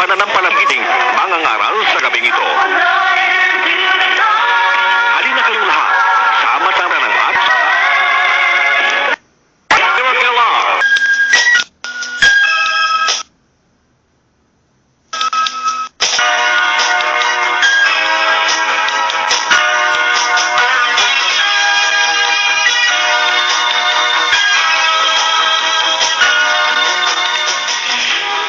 pananampalathiling mga ngaral sa gabing ito. Halina kayong lahat, sama-sama ng at Miracle Hour.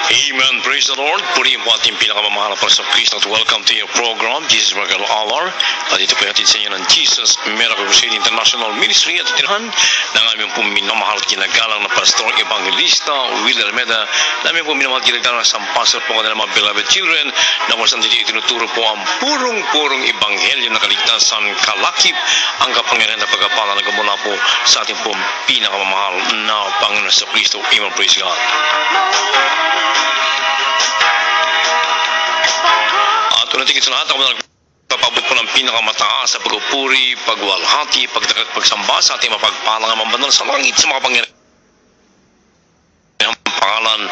Amen. Praise the Lord. Purihin po ating pinakamamahal na sa Kristo at welcome to your program, Jesus Miracle Hour. At ito po hatid sa inyo ng Jesus Miracle Crusade International Ministry at itinahan ng aming po minamahal at ginagalang na Pastor Evangelista Will Almeda. Namin po minamahal at ginagalang na Pastor po kanilang mga beloved children na kung saan dito itinuturo po ang purong ebanghelyo na kaligtasan kalakip ang kapangyarihan na pagkapala na gamula po sa ating po pinakamamahal na Panginoon sa Kristo. Amen. Praise God. At unatigit sa lahat, ako na nagpapabot po ng pinakamataas sa pagpupuri, pagwalhati, pagdakat, pagsamba sa ating mapagpalang ang banal sa langit sa mga pangyarihan. Pangalan,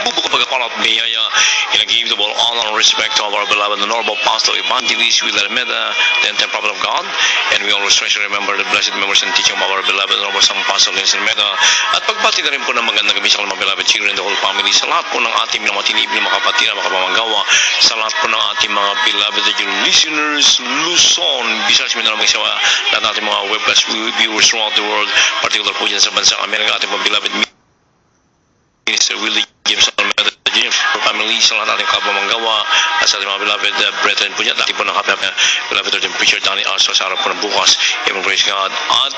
bubuka pagkapalat biyaya, and I give the all honor and respect to our beloved and honorable Pastor Evangelist Will Almeda, the entire prophet of God, and we always treasure remember the blessed memories and teaching of our beloved and honorable Sang Pastor Lins Almeda, at pagbati na rin po ng magandang gabi sa mga beloved children, the whole family, sa lahat po ng ating mga tinibig, mga kapatid, mga kapamanggawa, sa lahat po ng ating mga beloved listeners, Luzon, Visayas, Mindanao, Magsawa, lahat ng ating mga webcast viewers throughout the world, particular po dyan sa bansang Amerika, ating mga beloved Minister Willie James Almeda, James, family, sa lahat natin kapamanggawa, at sa ating mga beloved brethren po niya, dati po ng happy beloved Lord and Preacher Danny Also, sa araw po ng bukas. Amen, praise God. At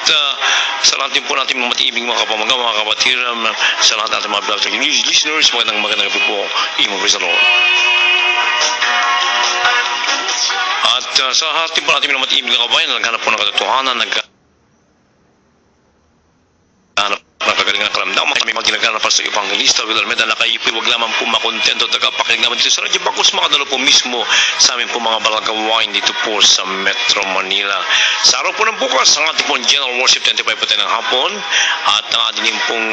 sa lahat din po natin mga matiibig mga kapamanggawa, mga kapatid, sa lahat natin mga beloved listeners, magandang gabi po. Amen, praise the Lord. At sa lahat din po natin mga matiibig mga kabayan, naghanap po ng katotohanan, naghanap nakagalingan kalamdaman kami magginagawa na Pastor Evangelista Will Almeda na kayo po huwag lamang po makontento at nagkapakinig naman dito sa Radyo Bacos makadalo po mismo sa amin po mga balagawain dito po sa Metro Manila. Sa araw po ng bukas ang ating pong General Worship 25 po tayo ng hapon at ang ating pong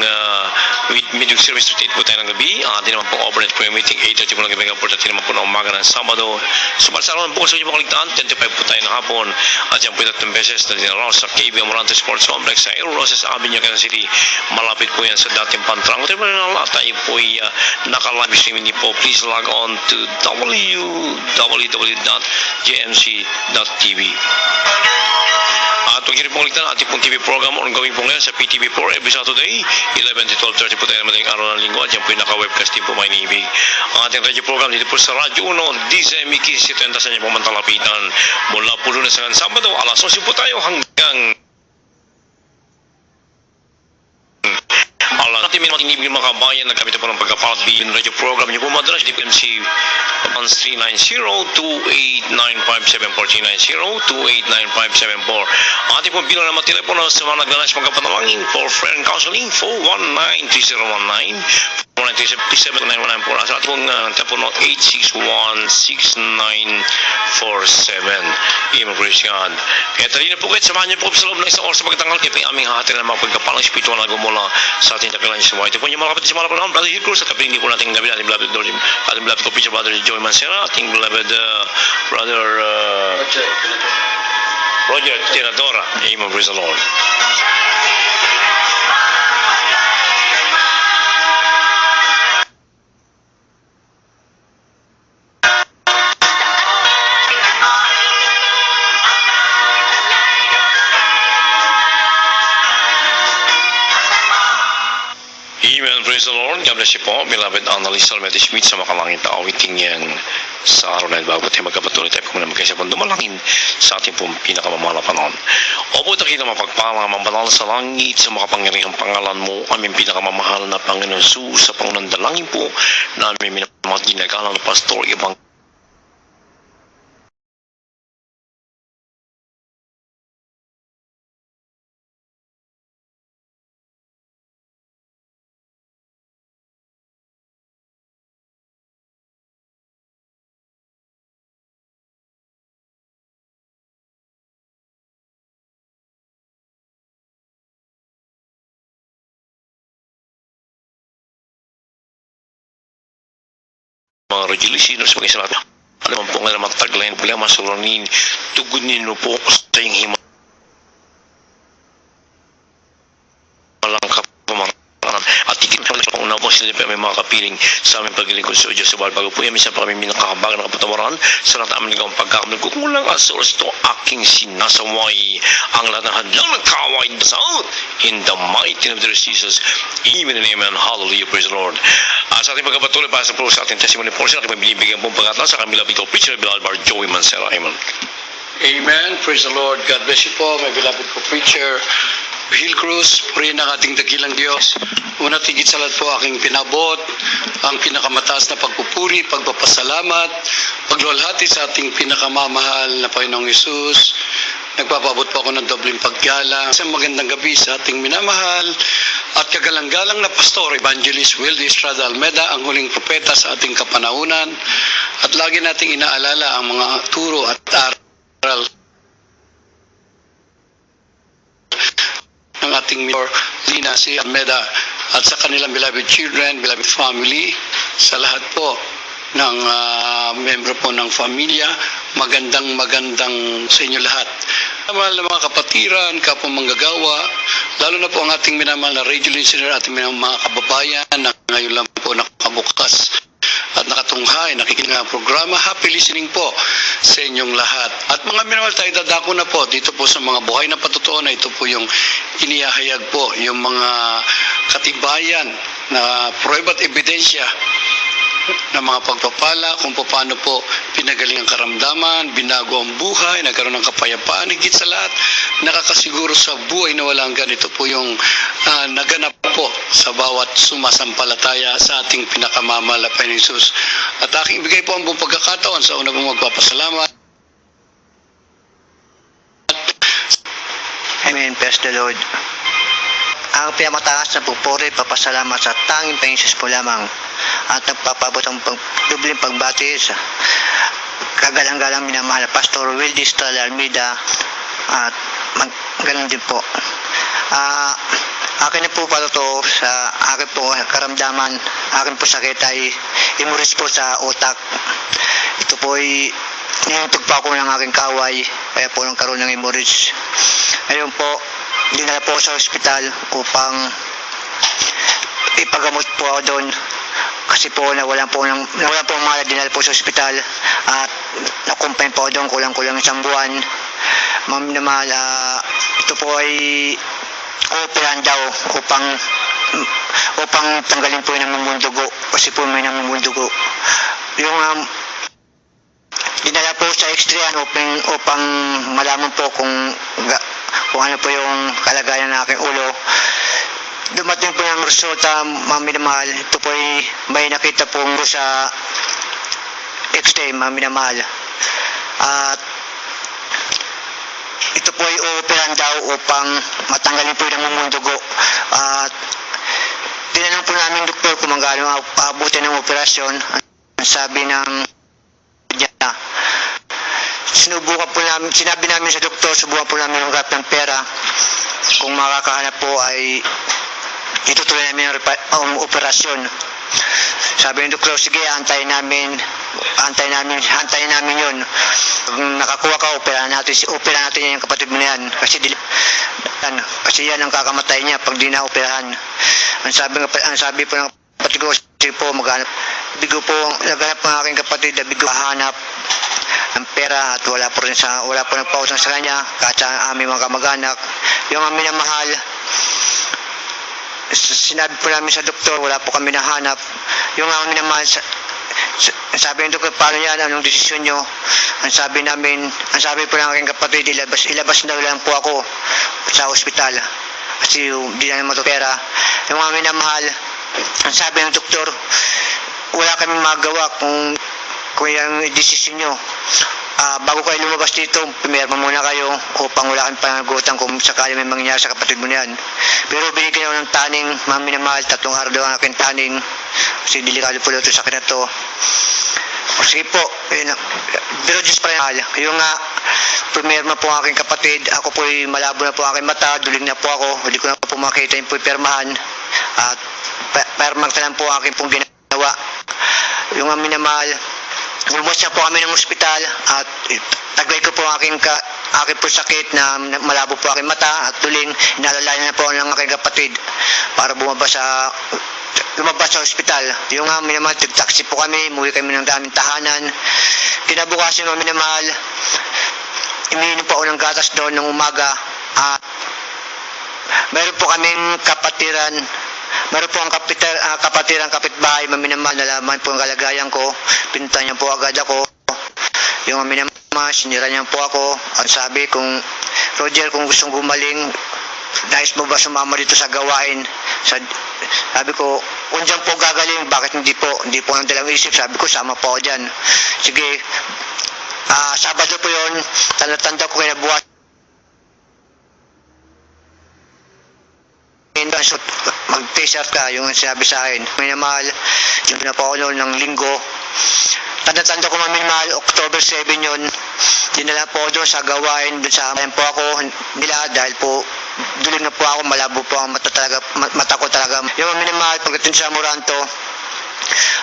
medium service 8 po tayo ng gabi, ang ating naman pong overnight prayer meeting 8:30 po ng gabi, 4:30 naman po ng umaga ng Sabado. So sa araw ng bukas sa inyo po kaligtaan 25 po tayo ng hapon at yan po 3 beses na dinaraw sa KB Amarante Sports Complex sa Aero Roses Avenue, Quezon City. Malapit po yan sa dating Pantrango Terminal at tayo po ay naka-live streaming po. Please log on to www.jmc.tv. At huwag niyo rin pong ligtan ating pong TV program ongoing po ngayon sa PTV4 every Saturday 11 to 12:30 po tayo na madaling araw ng linggo at yan po yung naka-webcast din po may niibig. Ang ating radio program dito po sa Radyo 1 DZME Kiss 70 sa inyo po mantalapitan mula po Lunes hanggang Sabado alas 11 po tayo hanggang natin may matinibig mga kabayan na gamit po ng pagkapalat bilin radio program niyo po madalas di po MC 390-289-5744 ang ating pong bilang na matelepono sa mga naglalas magkapanalangin for friend counseling 419-3019 497-919 po sa ating pong telepono 861-69947. Praise God. Kaya talina po kayo samahan niyo po sa loob ng isang oras sa pagtangal kayo po aming hahatin na mga pagkapalang spiritual na gumula sa ating dakilang sa mga ito po niyo mga kapatid sa mga panahon Brother Hill Cruz at kapilin po natin gabi natin beloved Lord ating beloved co-preacher Brother Joey Mancera ating beloved Brother Roger Tiradora. Amen, praise the Lord. Praise the Lord. God bless you po, beloved Annalise Almeda Schmidt sa makalangit na awiting yan sa araw na bago tayo magkapatuloy tayo kung naman kayo sa mundo malangin sa ating pong pinakamamahal na panahon. Opo, takita mapagpalang ang banal sa langit sa makapangyarihang pangalan mo, aming pinakamamahal na Panginoon Jesus, sa pangunang dalangin po na aming minamahal ginagalang na Pastor Evangelista mga radio listeners, maging sa lahat. Ano man po nga naman taglayin, problema sa ulanin, tugunin mo po sa iyong hima. Walang kapamaran. At higit pa lang kung po sila may mga kapiling sa aming paglilingkod sa Diyos sa bawal bago po yan. Minsan pa kami minakahabagan ng kapatawaran sa lahat amin ng pagkakamali ko. Kung lang as oras to aking sinasaway ang lahat ng hadlang ng kaway sa out in the mighty name of Jesus. Amen and amen. Hallelujah. Praise the Lord. Sa ating pagkapatuloy para sa ating testimony portion, aking binibigyan pong pagkataon sa kami labing preacher, Bilal Bar Joey Mancera. Amen. Amen. Praise the Lord. God bless you po, my beloved co-preacher, Hill Cruz. Purihin ang ating dakilang Diyos. Una tigit sa lahat po aking pinabot, ang pinakamataas na pagpupuri, pagpapasalamat, pagluwalhati sa ating pinakamamahal na Panginoong Hesus. Nagpapabot po ako ng dobleng paggalang. Isang magandang gabi sa ating minamahal at kagalang-galang na pastor, Evangelist Wildy Estrada Almeda, ang huling propeta sa ating kapanahunan. At lagi nating inaalala ang mga turo at aral ng ating mentor, Lina C. Almeda, at sa kanilang beloved children, beloved family, sa lahat po ng membro po ng pamilya, magandang sa inyo lahat. Mahal na mga kapatiran, kapwa manggagawa, lalo na po ang ating minamahal na radio listener, ating mga kababayan na ngayon lang po nakabukas at nakatunghay, nakikinig ng programa. Happy listening po sa inyong lahat. At mga minamahal, tayo dadako na po dito po sa mga buhay na patutuon na ito po yung inihahayag po, yung mga katibayan na prueba at ebidensya ng mga pagpapala kung paano po pinagaling ang karamdaman, binago ang buhay, nagkaroon ng kapayapaan, higit sa lahat, nakakasiguro sa buhay na walang ganito po yung naganap po sa bawat sumasampalataya sa ating pinakamamahal na Panginoon Hesus. At aking bigay po ang buong pagkakataon sa una pong magpapasalamat. Amen. Praise the Lord. Ang pinamataas na pupuri, papasalamat sa tanging Panginoon Hesus po lamang at nagpapabot ang dubling pagbati sa kagalang-galang minamahal na Pastor Wildy Estrada Almeda at ganun din po. Akin na po pala to sa akin po karamdaman, akin po sakit ay imuris po sa utak. Ito po ay nilintog pa ako ng aking kaway, kaya po nagkaroon ng imuris. Ngayon po, dinala po sa ospital upang ipagamot po ako doon. Kasi po nawala po mga dinala po sa ospital at nakumpain po doon kulang-kulang isang buwan. Ma'am naman, ito po ay operahan daw upang tanggalin po yung namumuldugo kasi po may namumuldugo. Yung dinala po sa X-ray upang malaman po kung ano po yung kalagayan ng aking ulo. Dumating po yung resulta, mami na mahal. Ito po ay may nakita po sa X-ray, mami na mahal. At ito po ay operan daw upang matanggalin po yung namumudugo. At tinanong po namin doktor kung magkano paabutin ng operasyon. Ang sabi ng niya, sinabi namin sa doktor, subukan po namin ng ng pera. Kung makakahanap po ay itutuloy namin ang operasyon. Sabi ng doktor, sige, antayin namin yun. Pag nakakuha ka, operahan natin yung kapatid mo na yan. Kasi yan ang kakamatay niya pag di na operahan. Ang sabi po ng kapatid ko, sige po, maghanap. Naghanap ng aking kapatid, bigo hanap ng pera at wala po nagpautang sa kanya kahit sa aming mga kamag-anak. Yung aming na mahal, sinabi po namin sa doktor, wala po kami nahanap. Yung aming na mahal, sabi ng doktor, paano yan, anong desisyon nyo? Ang sabi po ng aking kapatid, ilabas na lang po ako sa ospital kasi hindi na naman pera. Yung aming na mahal, ang sabi ng doktor, wala kami magawa kung yung desisyon nyo. Bago kayo lumabas dito, pumirma muna kayo upang wala kang panagutan kung sakali may mangyayari sa kapatid mo niyan. Pero binigyan ako ng taning, mami na mahal, 3 araw daw ang aking taning kasi delikado po ito sakit na to. Sige po, pero Diyos pa rin mahal. Yung pumirma po ang aking kapatid, ako po malabo na po ang aking mata, duling na po ako, hindi ko na po makita yung pirmahan at permang lang po ang aking pong ginawa. yung mga minamahal, lumabas na po kami ng ospital at taglay ko po aking po sakit na malabo po aking mata at tuling. Inalalayan na po ng aking kapatid para lumabas sa ospital. Yung mga minamahal, taxi po kami, umuwi kami ng daming tahanan. Kinabukasan mga minamahal, iniinom po ako ng gatas doon ng umaga at meron po kaming kapatiran. Meron po ang kapatiran, kapitbahay, maminamahal, nalaman po ang kalagayan ko. Pinunta niya po agad ako. Yung maminamahal, sinira niya po ako. At sabi kung, Roger, kung gustong gumaling, nais mo ba sumama dito sa gawain? Sabi ko, kung dyan po gagaling, bakit hindi po? Hindi po ang dalang isip. Sabi ko, sama po ako dyan. Sige, Sabado po yun, tanda ko kinabuhat. Mag-t-shirt ka, yung sinabi sa akin. Minamahal, yung pinapako noon ng linggo. Tanda ko maminamahal, October 7 yun. Dinala po doon sa gawain, doon sa amayan po ako nila dahil po duling na po ako, malabo po ang mata ko talaga. Yung maminamahal, pagdating sa Moranto,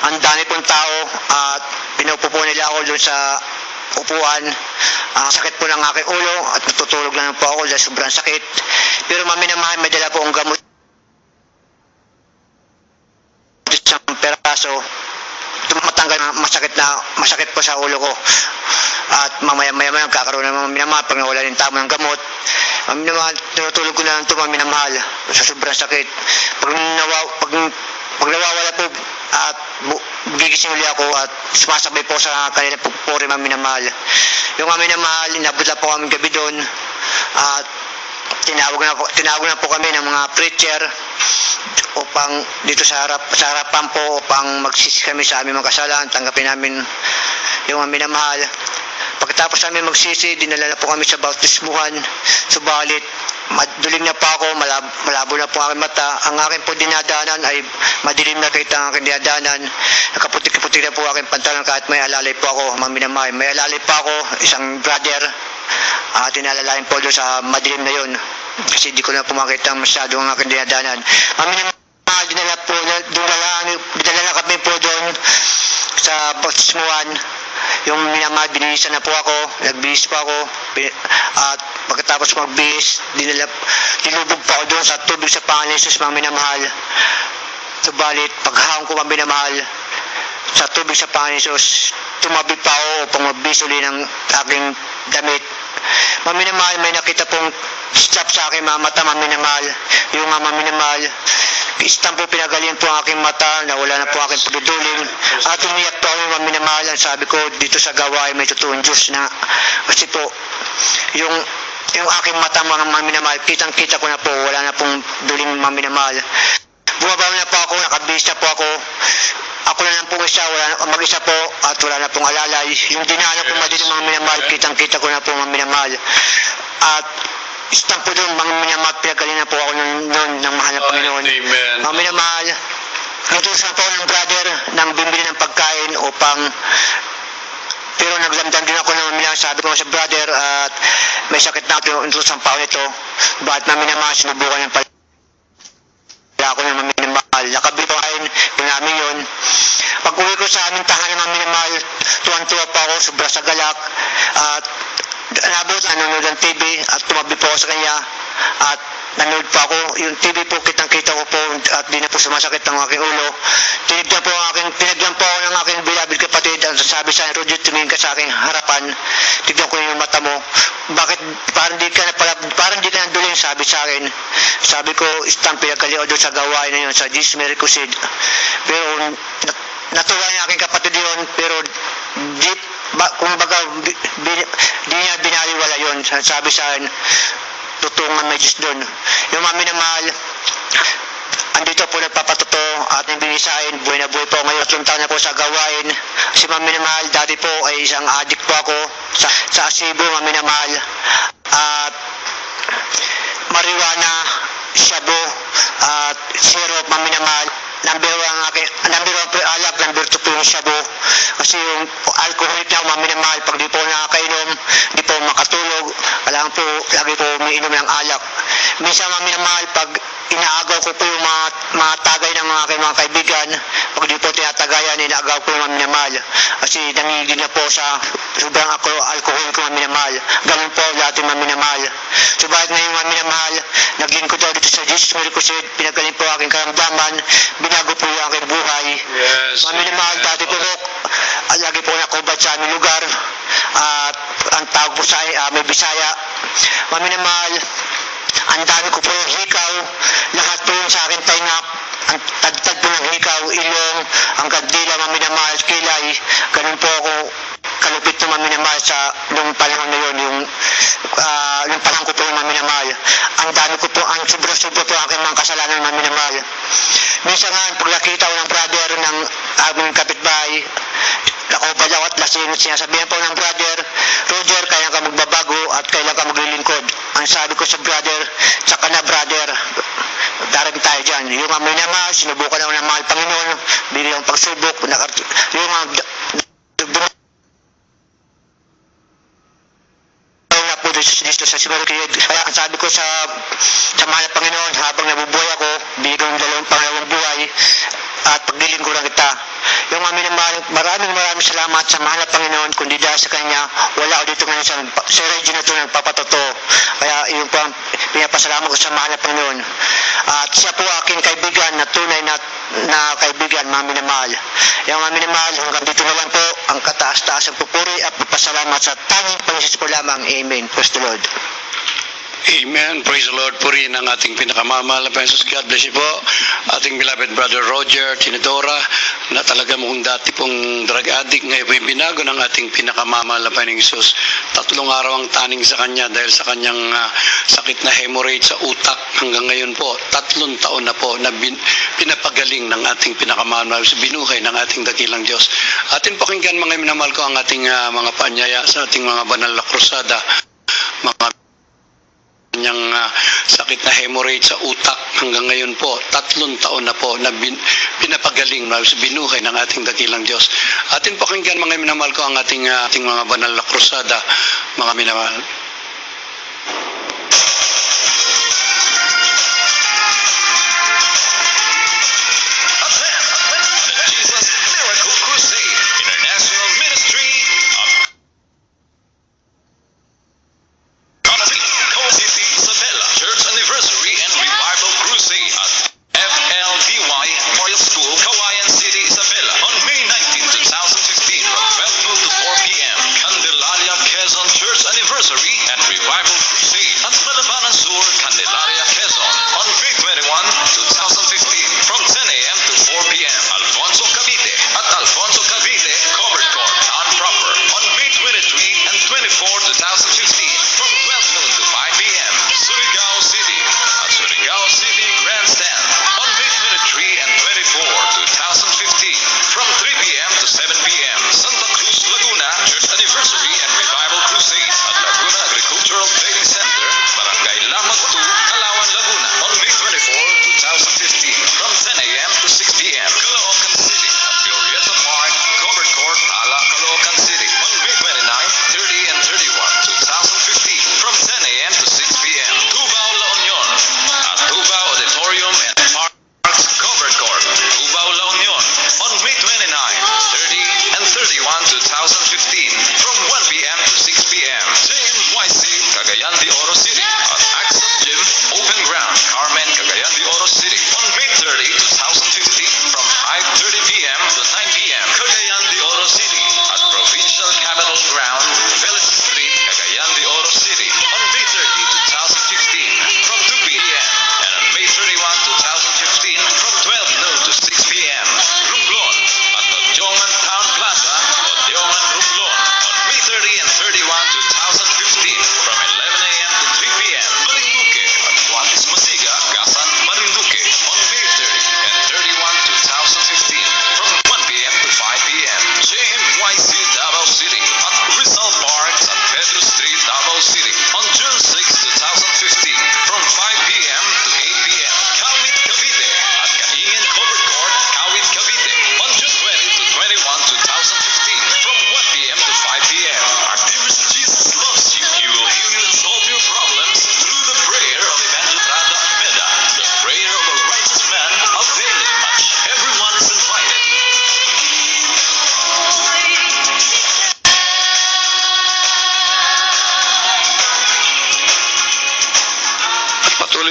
ang dami pong tao at pinupo po nila ako doon sa upuan. Sakit po ng aking ulo at natutulog lang po ako dahil sobrang sakit. Pero maminamahal, may dala po ang gamot. Isang peraso, matanggal masakit po sa ulo ko. At mamaya kakaroon ng maminamahal pag nawala ng tama ng gamot. Maminamahal, tinutulog ko na lang ito maminamahal sa sobrang sakit. Pag nawawala po at gigising uli ako at sumasabay po sa kanila po rin maminamahal. Yung maminamahal, inabot po kami gabi doon at tinawag na po kami ng mga preacher upang dito sa harapan po upang magsisi kami sa aming mga kasalanan, tanggapin namin yung maminamahal. Pagkatapos namin magsisi, dinala na po kami sa bautismuhan. Subalit, maduling na po ako, malabo na po ang aking mata. Ang aking po dinadanan ay madilim na kita ang aking dinadanan. Nakaputi-puti na po aking pantalon kahit may alalay po ako, maminamahal. May alalay pa ako, isang brother. Tinalalayan po doon sa madilim na yun. Kasi di ko na po makita masyado ang aking dinadanan. Maminamahal, dinala na kami po doon sa bautismuhan. Yung minamahal, binihisan na po ako, nagbihis po ako, at pagkatapos magbihis, dinubog pa ako doon sa tubig sa pangalan ni Jesus, mga minamahal. Subalit, paghahang ko mga minamahal, sa tubig sa pangalan ni Jesus, tumabi pa ako upang magbihis uli ng aking damit. Mga minamahal, may nakita pong slap sa aking mga mata, mga minamahal. Yung mga minamahal, isang po pinagaling po ang aking mata, nawala na po ang aking pagduduling at umiyak po ako mga minamahal. Sabi ko dito sa gawain may totoong Diyos na kasi po yung aking mata mga minamahal, kitang kita ko na po, wala na pong duling mga minamahal. Bumabaw na po ako, nakabihis na po ako na lang pong isa, mag-isa po at wala na pong alalay. Yung dinaanan po madilim mga minamahal, kitang kita ko na po mga minamahal. At isang po doon, mga minamahal, pinagaling na po ako noon ng mahal na Panginoon. Mga minamahal, natutusan po ako ng brother nang bumili ng pagkain upang, pero naglamdam din ako ng minamahal. Sabi ko sa brother at may sakit na ako, natutusan pa ako nito. Bakit mga minamahal, sinubukan ng pala ako ng mga minamahal. Nakabili ko kain, namin yun. Pag uwi ko sa aming tahanan ng minamahal, tuwan-tuwa pa ako, sobra sa galak at nabot, nanonood ng TV at tumabi po ako sa kanya at nanonood pa ako. Yung TV po, kitang-kita ko po at di na po sumasakit ang aking ulo. Pinagyan po ako ng aking bilabid kapatid at sabi sa akin, Roger, tumingin ka sa aking harapan. Tignan ko yung mata mo. Bakit? Parang di ka nanduling, sabi sa akin. Sabi ko, isang pinagkaliw doon sa gawain na yun, sa Jesus Mericosid. Pero natuwa niya aking kapatid yun, pero di niya binaliwala yun. Sabi sa akin, tutungan may Diyos doon. Yung mga minamahal, andito po nagpapatuto at yung binisain, buhay na buhay po ngayon. 3 taon na po sa gawain. Si mga minamahal, dati po ay isang addict po ako sa Cebu, mga minamahal. At marijuana, shabu, at syrup, mga minamahal. number one po yung alak, number two po yung shabu. Kasi yung alcoholic na minamahal, pag di po nakakainom, di po makatulog, kailangan po, lagi po umiinom ng alak. Minsan minamahal, pag inaagaw ko po yung mga tagay ng mga kaibigan, pag di po tinatagayan, inaagaw ko yung minamahal. Kasi nangigil na po sa sobrang alcohol ko minamahal. Ganun po lahat yung minamahal. Subalit na yung minamahal, naglingkod daw dito sa Jesus Mirikusid, pinagaling po aking karamdaman, binago po yung aking buhay. Yes. Minamahal dati po lagi po nakubad sa aming lugar, at ang tawag po sa may Bisaya. Minamahal, ang dami ko po yung hikaw, lahat po yung sa akin tainga, ang tagtag po ng hikaw, ilong, ang gagdila, minamahal, kilay, ganun po ako kalupit na minamahal sa nung panahon na yun, yung panahon ko po yung minamahal. Ang dami ko po, ang sobra-sobra po aking mga kasalanan minamahal. Minsan nga, pag nakita ko ng brother ng aming kapitbahay, ako balaw at lasing, sinasabihan po ng brother, Roger, kaya ka magbabago at kailan ka maglilingkod. Ang sabi ko sa brother, tsaka na brother, darang tayo dyan. Yung amoy naman, sinubukan ako ng mahal Panginoon, bigyan ng pagsubok, yung dito sa Simarikid. Kaya ang sabi ko sa mahal na Panginoon, habang nabubuhay ako, bigyan ng pangalawang buhay at paglilingkuran kita. Yung maraming salamat sa mahal na Panginoon, kundi dahil sa Kanya, wala ako dito ngayon sa region na ito nagpapatotoo. Kaya yung po ang pinapasalamat ko sa mahal na Panginoon. At siya po aking kaibigan na tunay na kaibigan, minamahal. Yung minamahal, hanggang dito na lang po ang kataas-taas ang pupuri at papasalamat sa tanging Panginoon po lamang. Amen. Praise the Lord. Amen. Praise the Lord. Purihin ang ating pinakamamahal na Panginoon. God bless you po. Ating beloved brother Roger Tinidora, na talaga mukhang dati pong drug addict, ngayon po yung binago ng ating pinakamamahal na Panginoong Isus. 3 araw ang taning sa kanya dahil sa kanyang sakit na hemorrhage sa utak. Hanggang ngayon po, 3 taon na po na pinapagaling ng ating pinakamamahal na binuhay ng ating dakilang Diyos. Atin pakinggan mga minamahal ko ang ating mga paanyaya sa ating mga banal na krusada. Mga kanyang sakit na hemorrhage sa utak. Hanggang ngayon po, 3 taon na po na pinapagaling na binuhay ng ating dakilang Diyos. Atin pakinggan mga minamahal ko ang ating mga banal na krusada, mga minamahal. Jesus Miracle Crusade International Ministry of City Isabela Church Anniversary and Revival Crusade at FLDY Memorial School, Kawayan City, Isabela on May 19, 2015 from 12 noon to 4 p.m. Candelaria Quezon Church Anniversary and Revival Crusade at Malabanan Sur, Candelaria Quezon on May 21, 2015 from 10 a.m. to 4 p.m. Alfonso Cavite at Alfonso Cavite Covered Court Town Proper on May 23 and 24, 2015 from 12 noon to 5 p.m. Surigao City at Surigao City Grandstand on May 23 and 24, 2015 from 3 p.m. to 7 p.m. Santa Cruz, Laguna Church Anniversary and Revival Crusade at Laguna Agricultural Training Center, Barangay Lamag 2, Kalawan, Laguna on May 24, 2015 from 10 a.m. to 6 p.m. Caloocan City at Glorieta Park Covered Court, Ala, Caloocan City on May 29, 30 and 31, 2015 from 10 a.m. to 6 p.m. Tubao, La Union at Tubao Auditorium and Parks Covered Court, Tubao, La Union on May 29, 30 and 31, 2015 from 1 p.m. to 6 p.m. JNYC, Cagayan de Oro City at Access Gym Open Ground, Carmen, Cagayan de Oro City on May 30, 2015 from 5:30 p.m. to 9 p.m. Cagayan de Oro City at Provincial Capitol Ground, Village Street, Cagayan de Oro City on May 30, 2015 from 2 p.m. and on May 31, 2015 from 12 noon to 6 p.m. Romblon at Odiongan Town Plaza, Odiongan, Romblon on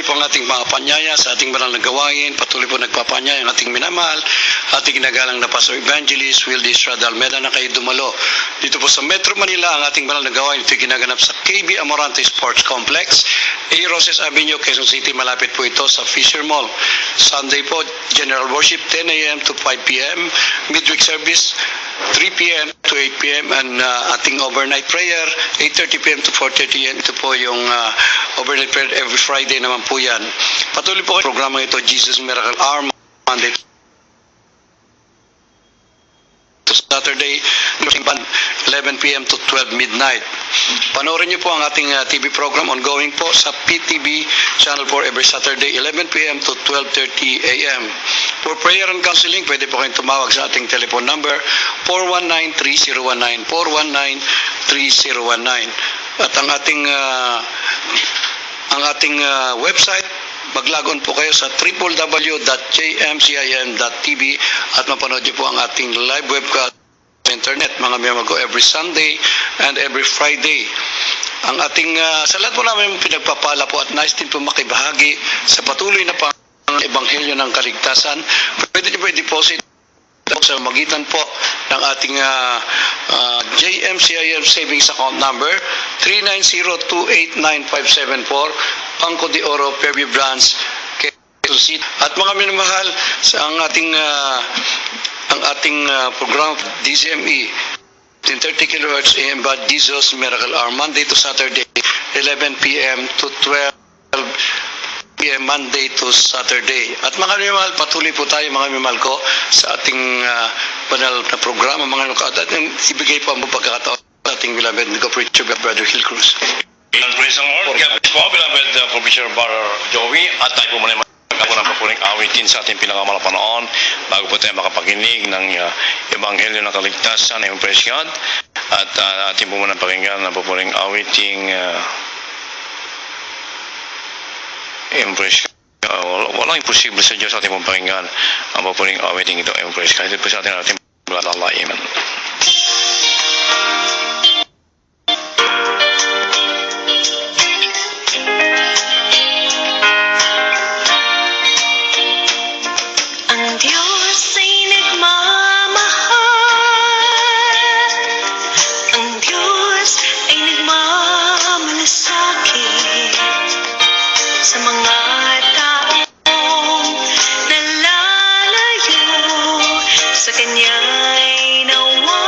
patuloy po ang ating mga panyaya sa ating banal na gawain, patuloy po nagpapanyaya ang ating minamahal, ating ginagalang na Pastor Evangelist Wildy Estrada Almeda na kayo dumalo. Dito po sa Metro Manila, ang ating banal na gawain ito ginaganak sa KB Amorante Sports Complex, A. Roses Avenue, Quezon City. Malapit po ito sa Fisher Mall. Sunday po, General Worship 10 a.m. to 5 p.m. Midweek service 3 p.m. to 8 p.m. and ating overnight prayer 8:30 p.m. to 4:30 p.m. Ito po yung overnight prayer every Friday naman po yan. Patuloy po ang programa ito, Jesus Miracle Hour, Monday to Saturday, 11 p.m. to 12 midnight. Panoorin niyo po ang ating TV program ongoing po sa PTV Channel 4 every Saturday, 11 p.m. to 12:30 a.m. For prayer and counseling, pwede po kayong tumawag sa ating telephone number 419-3019, 419-3019. At ang ating website, mag-log-on po kayo sa www.jmcim.tv at mapanood niyo po ang ating live webcast sa internet, mga miyamag ko, every Sunday and every Friday. Ang ating, sa lahat po namin pinagpapala po at nice din po makibahagi sa patuloy na Ebanghelyo ng Kaligtasan. Pwede niyo po i-deposit sa magitan po ng ating JMCIM Savings Account Number 390289574, Banco de Oro, Fairview Branch, Quezon City. At mga minamahal, sa ang ating program DCME 1030 kHz AM by Jesus Miracle Hour, Monday to Saturday, 11 p.m. to 12 p.m. Monday to Saturday. At mga minamahal, patuloy po tayo mga minamahal ko sa ating banal na programa, mga nukat. At ibigay po ang pagkakataon sa ating beloved preacher, Brother Hill Cruz. And praise the Lord. Kaya po, beloved Commissioner Brother Joey, at tayo po muna ako ng papuling awitin sa ating pinakamalapanoon bago po tayo makapakinig ng Ebanghelyo ng Kaligtasan ng Praise God. At ating po muna pakinggan ng papuling awiting Praise God. Walang imposible sa Diyos ating pong pakinggan ang papuling awiting ito. Praise God. Ito po sa ating mga Allah. Amen. Sa mga taong nalalayo sa Kanya'y nawa.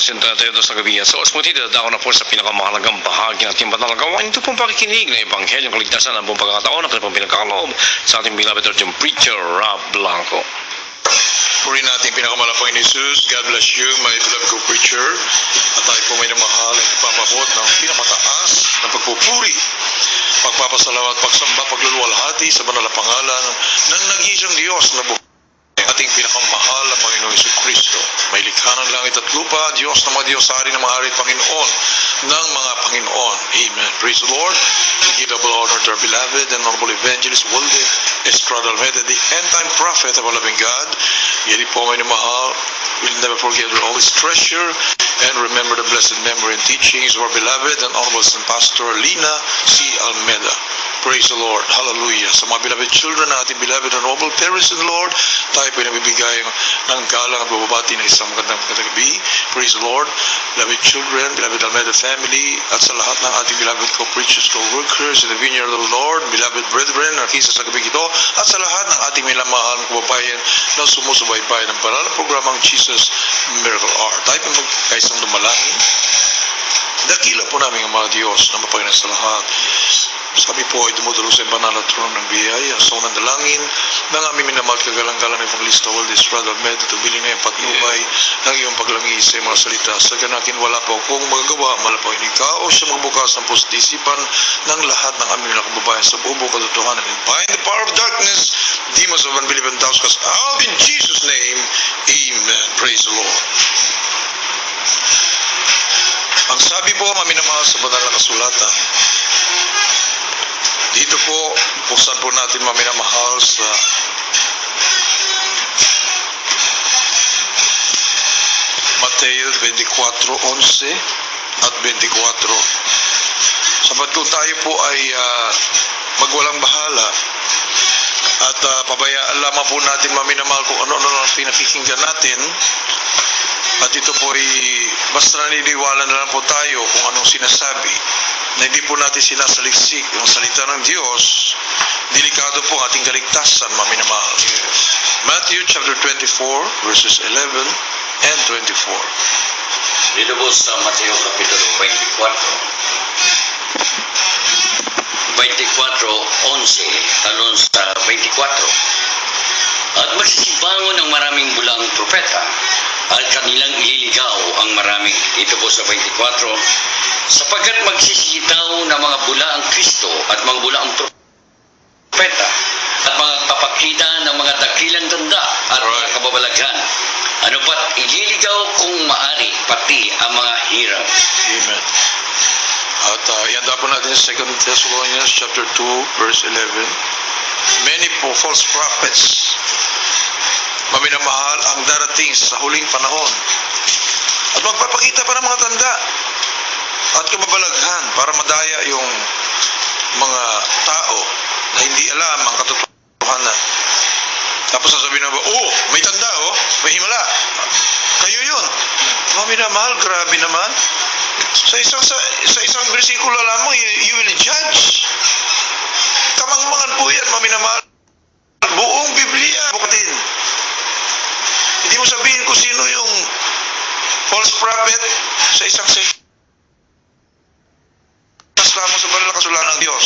tayo doon sa gabi. So, asmuti, dadako na po sa pinakamahalagang bahagi ng ating banal na gawain. Ito pong pakikinig ng Ebanghelyo ng Kaligtasan ng buong pagkakataon ng pong pinagkakaloob sa ating beloved Lord, yung preacher, Rob Blanco. Purihin natin pinakamalapang Jesus. God bless you, my beloved co-preacher. At tayo po may namahal ay nagpapabot ng pinakamataas na pagpupuri, pagpapasalamat, pagsamba, pagluluwalhati sa banal na pangalan ng nag-iisang Diyos na buhay. Ating pinakamahal na Panginoon Jesucristo. May likha ng langit at lupa, Diyos na mga Diyos, hari na mahari at Panginoon ng mga Panginoon. Amen. Praise the Lord. We give double honor to our beloved and honorable evangelist, Walde Estrada Almeida, the end-time prophet of our loving God. Yeri po may namahal. We'll never forget our always treasure and remember the blessed memory and teachings of our beloved and honorable Saint Pastor Lina C. Almeida. Praise the Lord. Hallelujah. Sa mga beloved children na ating beloved and noble parents in the Lord, tayo po nabibigay ng galang at bababati ng isang magandang gabi. Praise the Lord. Beloved children, beloved Almeida family, at sa lahat ng ating beloved co-preachers, co-workers in the vineyard of the Lord, beloved brethren, nakisa sa gabi ito, at sa lahat ng ating minamahal ng kababayan na sumusubaybay ng banal na programang Jesus Miracle Hour. Tayo po magkaisang dumalangin. Dakila po namin ang mga Diyos na mapaginan sa lahat. Sabi po ay dumudalo sa banal na trono ng biyaya sa unang dalangin ng aming minamahal kagalang-galang ng Evangelista Walde Estrada Almeida, tubiling na yung patnubay ng iyong paglangis sa mga salita. Sa ganakin wala po akong magagawa, malapang ikaw siya magbukas ng puso-isipan ng lahat ng aming mga kababayan sa buong katotohanan. And bind the power of darkness, demons of unbelief and doubts cast out in Jesus' name. Amen. Praise the Lord. Ang sabi po, maminamahal sa banal na kasulatan, dito po, buksan po natin maminamahal sa Mateo 24:11 at 24. Sapat kung tayo po ay magwalang bahala at pabayaan lamang po natin maminamahal kung ano-ano ang pinakikinggan natin. At ito po ay basta naniniwala na lang po tayo kung anong sinasabi, na hindi po natin sinasaliksik yung salita ng Diyos. Delikado po ang ating kaligtasan, maminamahal. Matthew chapter 24 verses 11 and 24. Dito po sa Mateo Kapitulo 24:11 hanggang sa 24. At magsisibangon ng maraming bulang propeta at kanilang ililigaw ang maraming. Ito po sa 24. Sapagkat magsisitaw ng mga bula ang Kristo at mga bula ang propeta at mga papakita ng mga dakilang tanda at mga kababalaghan. Ano pat ililigaw kung maari pati ang mga hirang. Amen. At ihanda po natin sa 2 Thessalonians chapter 2 verse 11. Many false prophets, maminamahal, ang darating sa huling panahon at magpapakita pa ng mga tanda at kababalaghan para madaya yung mga tao na hindi alam ang katotohanan. Tapos sasabihin na ba, may tanda, may himala. Kayo yun. Maminamahal, grabe naman. Sa isang bersikulo alam mo, you will judge. Kamangmangan po yan, maminamahal. Buong Biblia, bukatin. Hindi mo sabihin kung sino yung false prophet sa isang lamang sa banal na kasulatan ng Diyos.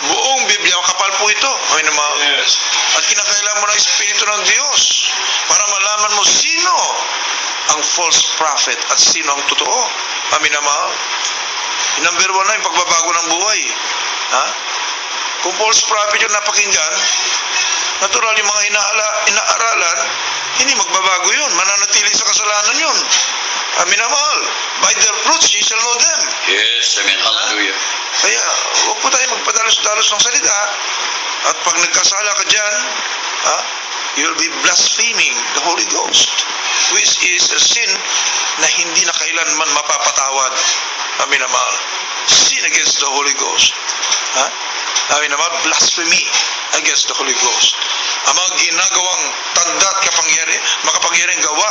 Buong Biblia, kapal po ito. Maminamahal. Yes. At kinakailangan mo ng Espiritu ng Diyos para malaman mo sino ang false prophet at sino ang totoo. Maminamahal. Number 1 na yung pagbabago ng buhay. Kung false prophet yung napakinggan, natural yung mga inaaralan, hindi magbabago yun. Mananatili sa kasalanan yun. Minamahal. By their fruits, ye shall know them. Yes, amen. Hallelujah. Kaya, huwag po tayo magpadalos-dalos ng salita. At pag nagkasala ka dyan, you'll be blaspheming the Holy Ghost, which is a sin na hindi na kailanman mapapatawad. Minamahal. Sin against the Holy Ghost. Minamahal, blasphemy against the Holy Ghost. Ang mga ginagawang tanda at makapangyariang gawa,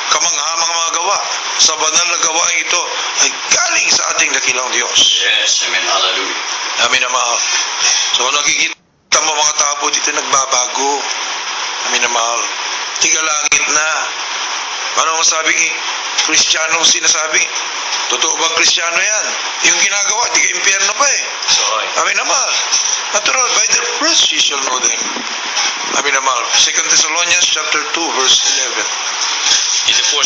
kamanghamang mga gawa, sa banal na gawain ito ay galing sa ating dakilang Diyos. Yes, amen. Hallelujah. Minamahal. So kung nakikita mo mga tao po dito nagbabago. Minamahal. Tigalangit na. Paano masabing Kristiyano ang sinasabi? Totoo bang Kristiyano yan? Yung ginagawa, di ka impyerno pa eh. Amin naman. Natural, by their fruits ye shall know them. Amin naman. 2 Thessalonians chapter 2, verse 11. Ito po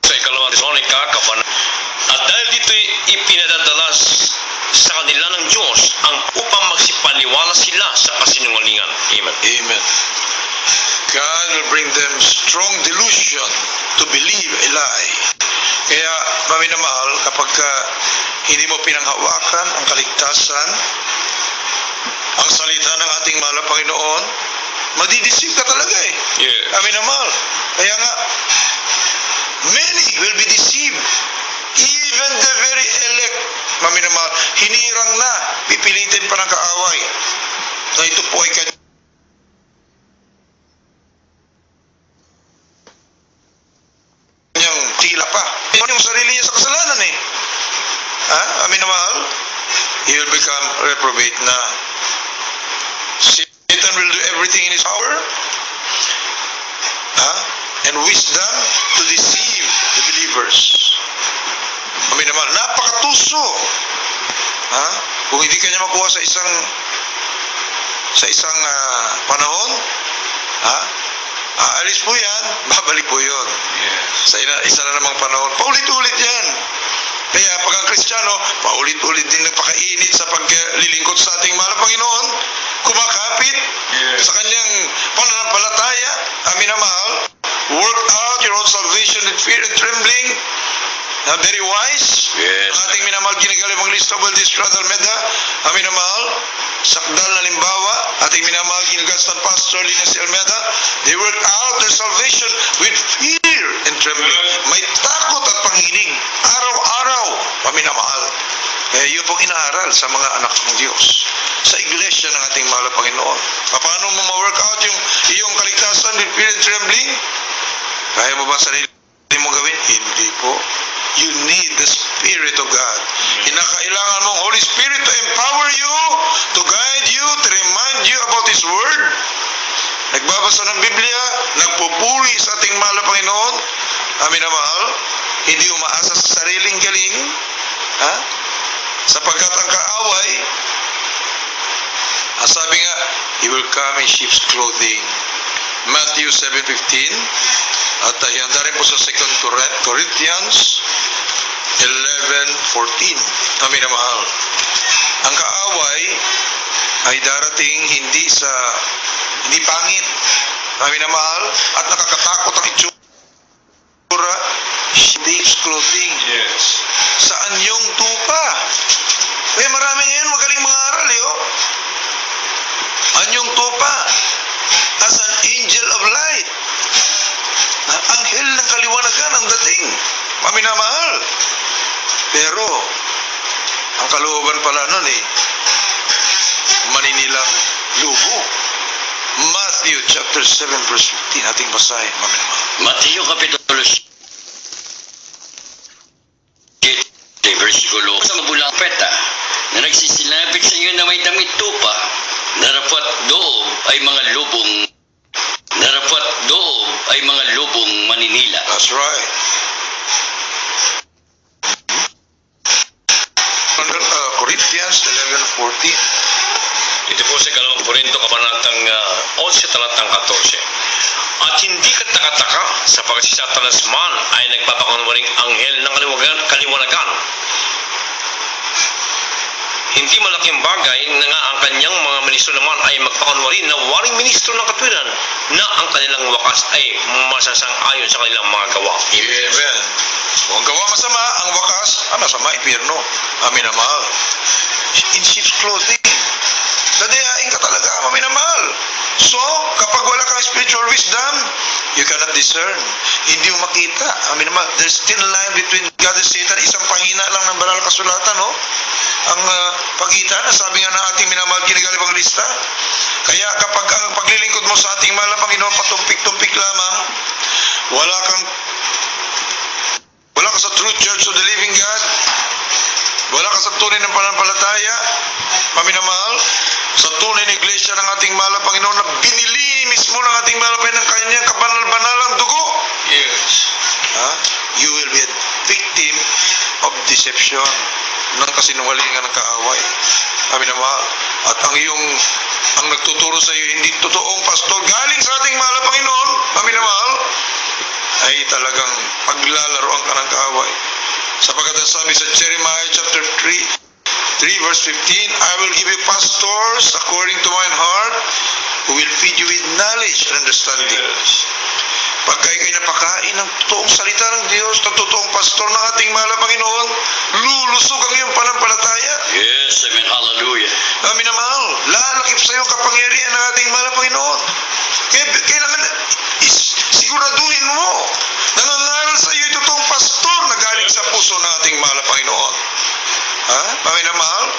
sa ikalawang Tesalonika, at dahil dito'y ipinadadala sa kanila ng Diyos ang upang magsipaniwala sila sa kasinungalingan. Amen. Amen. God will bring them strong delusion to believe a lie. Kaya, maminamahal, kapag hindi mo pinanghawakan ang kaligtasan, ang salita ng ating mahal na Panginoon, madideceive ka talaga eh. Yeah. Maminamahal. Kaya nga, many will be deceived. Even the very elect, maminamahal, hinirang na, pipilitin pa ng kaaway. Na ito po ay kanyang tila pa. Ano yung sarili niya sa kasalanan eh? Ha? Amin na mahal? He will become reprobate na. Satan will do everything in his power, and wisdom to deceive the believers. Amin na mahal? Napakatuso. Kung hindi kanya makuha sa isang panahon, aalis po yan, babalik po yun. Sa isa na namang panahon, paulit-ulit yan. Kaya pag ang Kristiyano, paulit-ulit din nagpakainit sa paglilingkod sa ating mahal na Panginoon, kumakapit sa kanyang pananampalataya. Amin na mahal. Work out your own salvation with fear and trembling. Very wise. Yes. Ang ating minamahal ginagaling list of this brother Meda. Amin na mahal. Sakdal na limbawa. Ating minamahal ginagastan Pastor Linus Almeda. They work out their salvation with fear and trembling. May takot at panginig. Araw-araw. Amin na mahal. Kaya yun pong inaaral sa mga anak ng Diyos. Sa iglesia ng ating mahal na Panginoon. Paano mo ma-work out yung iyong kaligtasan with fear and trembling? Kaya mo ba sarili mo gawin? Hindi po. You need the Spirit of God. Kinakailangan mong Holy Spirit to empower you, to guide you, to remind you about His Word. Nagbabasa ng Biblia, nagpupuri sa ating mahal na Panginoon. Amin na mahal. Hindi umaasa sa sariling galing. Sapagkat ang kaaway, ang sabi nga, He will come in sheep's clothing. Matthew 7:15. At handa rin po sa 2 Corinthians 11:14. Amin na mahal. Ang kaaway ay darating hindi pangit. Amin na mahal. At nakakatakot ang itsura. Sheep's clothing. Yes. Saan yung tupa? Kaya marami ngayon magaling mga aral Anyong tupa? As an angel of light. Anghel ng kaliwanagan ang dating. Maminamahal. Pero, ang kalooban pala nun maninilang lubo. Matthew chapter 7 verse 15. Ating basahin, maminamahal. Mateo Kapitulo 7, versikulo. Sa mabulang peta na nagsisilapit sa iyo na may damit tupa, narapat doob ay mga lubong maninila. That's right. Corinthians 11:14. Ito po sa ikalawang Korinto, kabanatang 11, talatang 14. At hindi ka takataka sapagkat si Satanas man ay nagpapakunwaring anghel ng kaliwanagan. Hindi malaking bagay na nga ang kanyang mga ministro naman ay magpakunwari na waring ministro ng katwiran na ang kanilang wakas ay masasang-ayon sa kanilang mga gawa. Amen. Kung ang gawa masama, ang wakas, masama, impyerno. Amin na mahal. In sheep's clothing. Dadayain ka talaga, amin na mahal. So, kapag wala kang spiritual wisdom, you cannot discern. Hindi mo makita. Amin na mahal. There's thin line between God and Satan. Isang pangina lang ng banal kasulatan, ang pagitan, sabi nga ng ating minamahal ginagalibang lista. Kaya kapag ang paglilingkod mo sa ating mahal na Panginoon patumpik-tumpik lamang, wala ka sa true church of the living God, wala ka sa tunay ng pananampalataya, maminamahal, sa tunay na iglesia ng ating mahal na Panginoon na binili mismo ng ating mahal na Panginoon ng kanyang kabanal-banalang dugo. Yes. You will be a victim of deception ng kasinungalingan ng kaaway. Amin na mahal. At ang nagtuturo sa iyo, hindi totoong pastor galing sa ating mahal na Panginoon, amin na mahal, ay talagang paglalaroan ka ng kaaway. Sapagkat ang sabi sa Jeremiah chapter 3 verse 15, I will give you pastors according to mine heart who will feed you with knowledge and understanding. Pag kayo napakain ng totoong salita ng Diyos, ng totoong pastor ng ating mahal na Panginoon, lulusog ang iyong panampalataya. Yes, amen. Hallelujah. Amin na mahal, lalakip sa iyo ang kapangyarihan ng ating mahal na Panginoon. Kailangan siguraduhin mo, nangangaral sa iyo yung totoong pastor na galing sa puso ng ating mahal na Panginoon. Amin na mahal,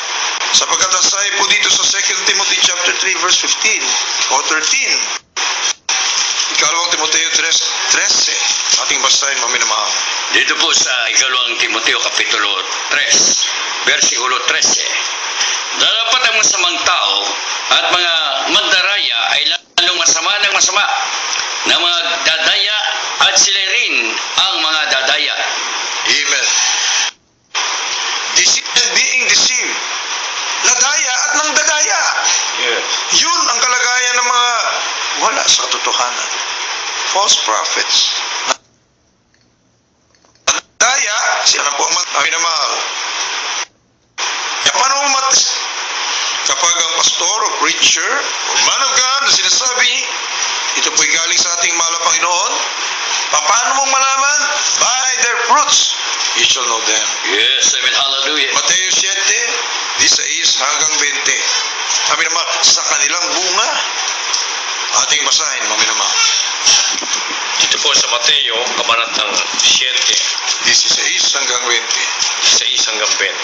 sapagkat ang sabi po dito sa 2 Timothy chapter 3 verse 15 o 13, Ikalawang Timoteo 3:13, ating basahin, amin na mahal. Dito po sa Ikalawang Timoteo Kapitulo 3, versikulo 13. Dapat ang masamang tao at mga mandaraya ay lalong masama ng masama na mga dadaya at sila rin ang mga dadaya. Amen. Deceive and being deceived. Ladaya at nang dadaya. Yes. Yun ang kalagayan ng mga wala sa katotohanan. False prophets. Daya, sila po ang amin na mahal. Paano kapag ang pastor o preacher o man of God na sinasabi, ito po'y galing sa ating mahal na Panginoon, paano mong malaman? By their fruits, you shall know them. Yes, amen. Hallelujah. Mateo 7:16 hanggang 20. Amin naman, sa kanilang bunga, ating basahin, amin naman. Dito po sa Mateo, kabanatang 7, 16 hanggang 20. 6 hanggang 20.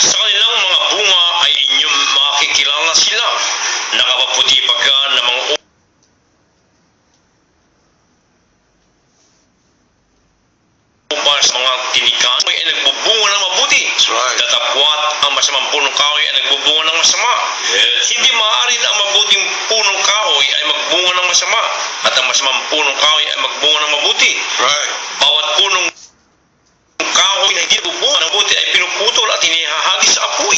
Sa kanilang mga bunga ay inyong makikilala sila. Nakapaputi baga ng mga upa sa mga tinikan ay nagbubunga ng mabuti. That's right. Datapwat ang masamang punong kahoy ay nagbubunga ng masama. Yes. Hindi maaari na ang mabuting punong kahoy ay magbunga ng masama at ang masamang punong kahoy ay magbunga ng mabuti. Right. Bawat punong kahoy na hindi nagbubunga ng mabuti ay pinuputol at inihahagi sa apoy.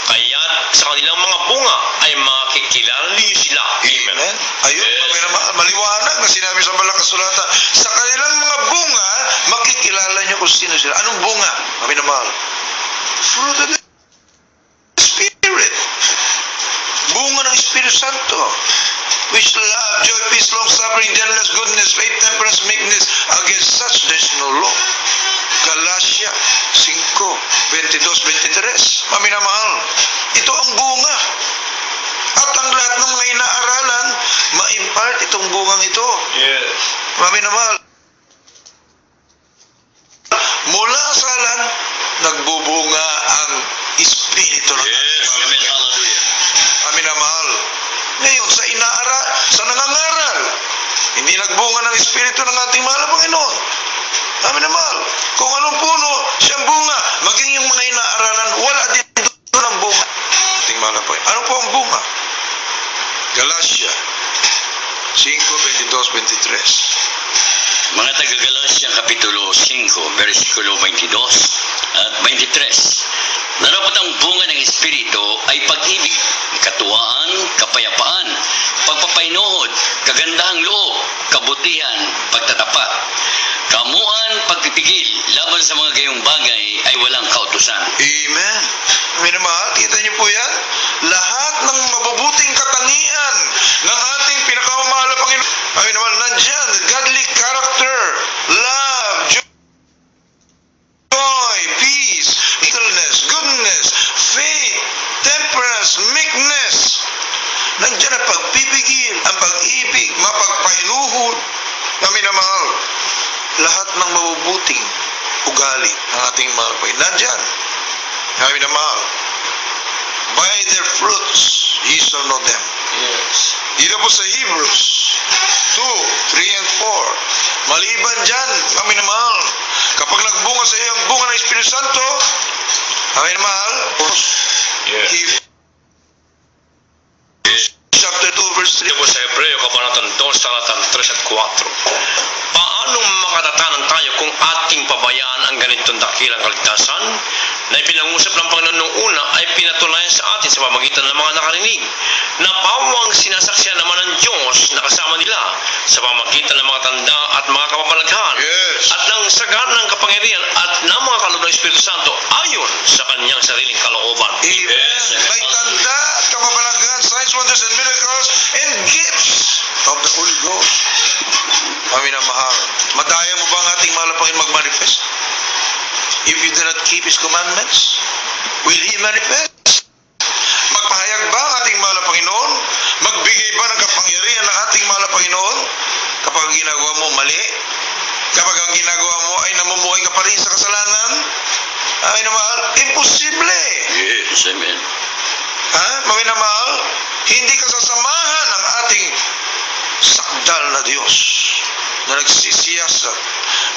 Kaya sa kanilang mga bunga ay makikilala niyo sila. Amen. Ayun, Yes. amin naman, maliwanag na sinabi sa Balang Kasulatan, sa kanilang mga bunga, makikilala niyo kung sino sila. Anong bunga? Amin naman. Fruit of the Spirit. Bunga ng Espiritu Santo. Which love, joy, peace, long suffering, gentleness, goodness, faith, temperance, meekness. Against such there is no law. Galatia 5:22-23. Amin na mahal. Ito ang bunga. At ang lahat ng mga inaaralan, ma-impart itong bungang ito. Yes. Amin na mahal. Mula asalan, nagbubunga ang Espiritu ng Yes, amen. Hallelujah. Amin na mahal. Ngayon, sa nangangaral, hindi nagbunga ng Espiritu ng ating mahal na Panginoon. Amin na mahal. Kung anong puno, siyang bunga. Maging yung mga inaaralan, wala din doon ang bunga. Ating mahal na Panginoon. Ano po ang bunga? Galatia 5:22-23. Mga taga-Galacia, Kapitulo 5, versikulo 22 at 23. Narapat ang bunga ng Espiritu ay pag-ibig, katuwaan, kapayapaan, pagpapainuhod, kagandahang loob, kabutihan, pagtatapat, kamuan, pagpipigil, laban sa mga gayong bagay ay walang kautusan. Amen. Amin na mahal. Kita niyo po yan? Lahat ng mabubuting katangian ng ating pinakamamahal na Panginoon. Amin naman, nandyan, godly character, love, joy, peace, eagerness, goodness, faith, temperance, meekness. Nandyan ang pagpipigil, ang pag-ibig, mapagpainuhod. Amin na mahal. Lahat ng mabubuting ugali ng ating mahal po. Nandyan. Amin na mahal. By their fruits, ye shall know them. Yes. Dito po sa Hebrews 2, 3, and 4. Maliban dyan, kami na mahal. Kapag nagbunga sa iyo ang bunga ng Espiritu Santo, Amin, mahal. Yes. Chapter 2, verse 3. Ito po sa Hebreo, Kabanatang 2, talatan 3 at 4. Paano makatatanan tayo kung ating pabayaan ang ganitong dakilang kaligtasan na ipinangusap ng Panginoon noong una ay pinatunayan sa atin sa pamagitan ng mga nakarinig na pawang sinasaksihan naman ng Diyos na kasama nila sa pamagitan ng mga tanda at mga kapapaлагhan Yes. at ng sagana ng kapangyarihan at ng mga kaloob ng Espiritu Santo ayon sa kanyang sariling kalooban. Amen. May tanda at kababalaghan, signs, wonders, and miracles, and gifts of the Holy Ghost. Amin ang mahal. Madaya mo ba ang ating mahal na Panginoon mag-manifest? If you do not keep His commandments, will He manifest? Magpahayag ba ang ating mahal na Panginoon? Magbigay ba ng kapangyarihan ng ating mahal na Panginoon? Kapag ang ginagawa mo mali? Kapag ang ginagawa mo ay namumuhay ka pa rin sa kasalanan? Amin ang mahal? Imposible! Yes, amen. Ha? Mga minamahal, hindi ka sasamahan ng ating sakdal na Diyos na nagsisiyasat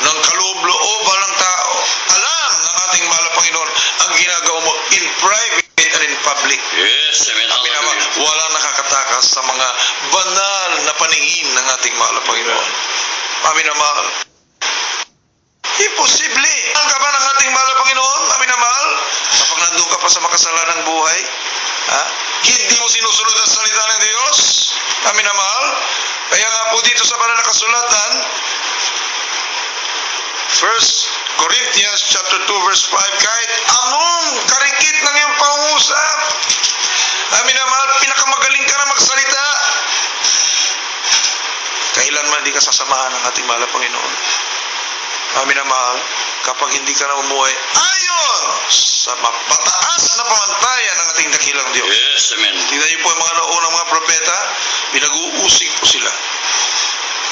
ng kaloob-looban ng tao. Alam ng ating mahal na Panginoon ang ginagawa mo in private and in public. Yes, amen. Ang minamahal, Hallelujah. walang nakakatakas sa mga banal na paningin ng ating mahal na Panginoon. Ang minamahal, imposible. Ang ka ba ng ating mahal na Panginoon? Ang minamahal, kapag nandun ka pa sa makasalanang buhay, ha? Hindi mo sinusunod ang salita ng Diyos? Amin na mahal. Kaya nga po dito sa banal na kasulatan, 1 Corinthians chapter 2 verse 5, kahit anong karikit ng iyong pangusap, amin na mahal, pinakamagaling ka na magsalita, kailanman hindi ka sasamahan ng ating mahal na Panginoon. Amin na mahal, kapag hindi ka na umuwi ayon sa mapataas na pamantayan ng ating dakilang Diyos. Yes, amen. Tingnan niyo po yung mga naunang mga propeta, pinag-uusig po sila.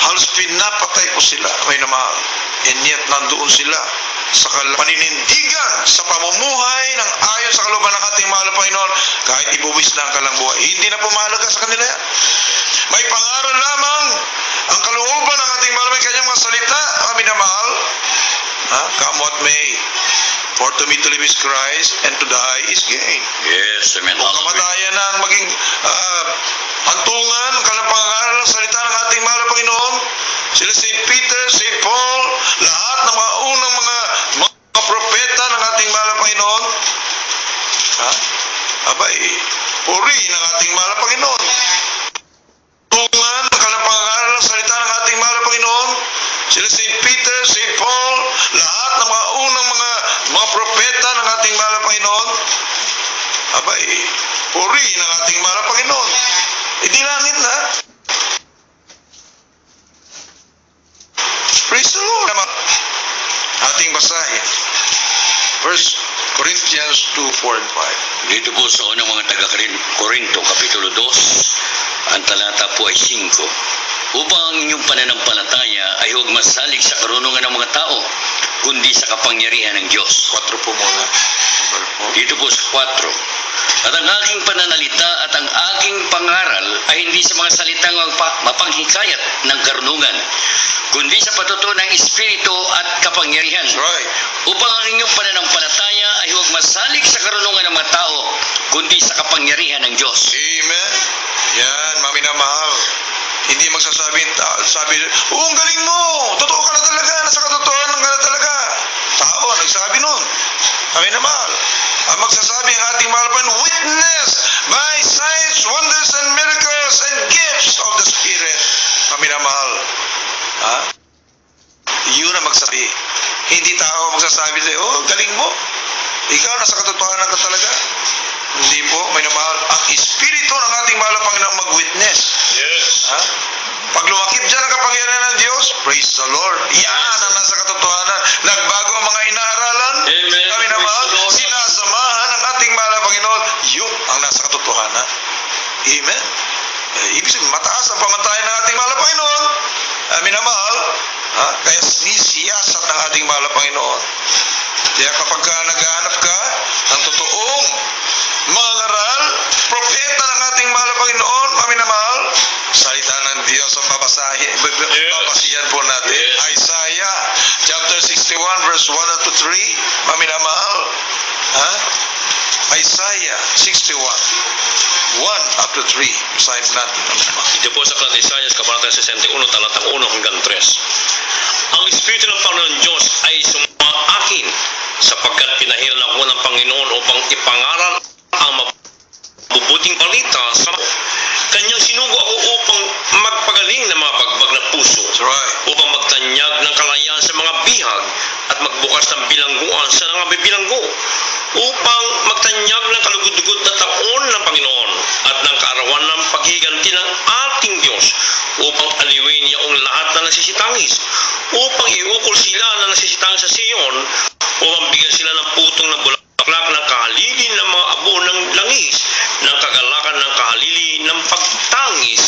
Halos pinapatay po sila, may na mahal. And yet, nandoon sila sa paninindigan, sa pamumuhay ng ayon sa kalooban ng ating mahal na Panginoon, kahit ibuwis na ang kalang buhay. Hindi na po mahalaga sa kanila yan. May pangaral lamang ang kalooban ng ating mahal, may kanyang mga salita, amin na mahal. Ha? Come what may. For to me to live is Christ, and to die is gain. Yes, amen. Kung kamatayan na ang maging hantungan, ang kalang pangaral ng salita ng ating mahal na Panginoon, sila St. Peter, St. Paul, lahat ng mga unang mga propeta ng ating mahal na Panginoon, ha? Abay, puri ng ating mahal na Panginoon. Tungan, ang kalang pangaral ng salita ng ating mahal na Panginoon, sila St. Peter, St. Paul, lahat ng mga unang mga propeta ng ating mahal na Panginoon, abay, puri ng ating mahal na Panginoon. Hindi langit na. Praise the Lord. Ating basahin. 1 Corinthians 2, 4 and 5. Dito po sa unang mga taga-Korinto, Kapitulo 2, ang talata po ay 5. Upang ang inyong pananampalataya ay huwag masalig sa karunungan ng mga tao, kundi sa kapangyarihan ng Diyos. 4 po muna. Dito po sa 4. At ang aking pananalita at ang aking pangaral ay hindi sa mga salitang mapanghikayat ng karunungan, kundi sa patutuo ng Espiritu at kapangyarihan. That's right. Upang ang inyong pananampalataya ay huwag masalig sa karunungan ng mga tao, kundi sa kapangyarihan ng Diyos. Amen. Yan, mami na mahal. Hindi magsasabi, sabi, ang galing mo, totoo ka na talaga, nasa katotohanan ka na talaga. Tao, nagsabi nun. Mami na mahal. Ang magsasabi ang ating mahal pa, witness by signs, wonders, and miracles, and gifts of the Spirit. Mami na mahal. Ha? Yun ang magsasabi. Hindi tao magsasabi sa'yo, galing mo. Ikaw, nasa katotohanan ka talaga. Hindi po, may namahal. Ang Espiritu ng ating mahal na Panginoon mag-witness. Yes. Ha? Pag lumakip dyan ang kapangyarihan ng Diyos, praise the Lord. Yan ang nasa katotohanan. Nagbago ang mga inaaralan. Amen. Kami na mahal, Praise the Lord. sinasamahan ng ating mahal na Panginoon. Yun ang nasa katotohanan. Amen. Ibig sabihin, mataas ang pamantayan ng ating mahal na Panginoon. Amin na mahal. Ha? Kaya sinisiyasat ng ating mahal na Panginoon. Kaya kapag naghahanap ka ng totoong mga ngaral, propeta ng ating mahal na Panginoon, amin na mahal, salita ng Diyos ang babasihan po natin. Yes. Isaiah chapter 61 verse 1 to 3, amin na mahal. Ha? Isaiah 61. 1 up to 3. Basahin natin. Amin naman. Ito po sa Aklat ni Isaias, Kabanata 61, talatang 1 hanggang 3. Ang Espiritu ng Panginoon Diyos ay sumaakin sapagkat pinahil ako ng Panginoon upang ipangaral ang mabubuting balita sa Kanyang sinugo ako upang magpagaling ng mga bagbag na puso, That's right. upang magtanyag ng kalayaan sa mga bihag at magbukas ng bilangguan sa mga bibilanggo, upang magtanyag ng kalugod-lugod na taon ng Panginoon at ng kaarawan ng paghiganti ng ating Diyos, upang aliwin niya ang lahat na nagsisitangis, upang iukol sila na nagsisitangis sa Sion, upang bigyan sila ng putong ng bulaklak ng kahalili ng mga abo ng langis, ng kagalakan ng kahalili ng pagtangis,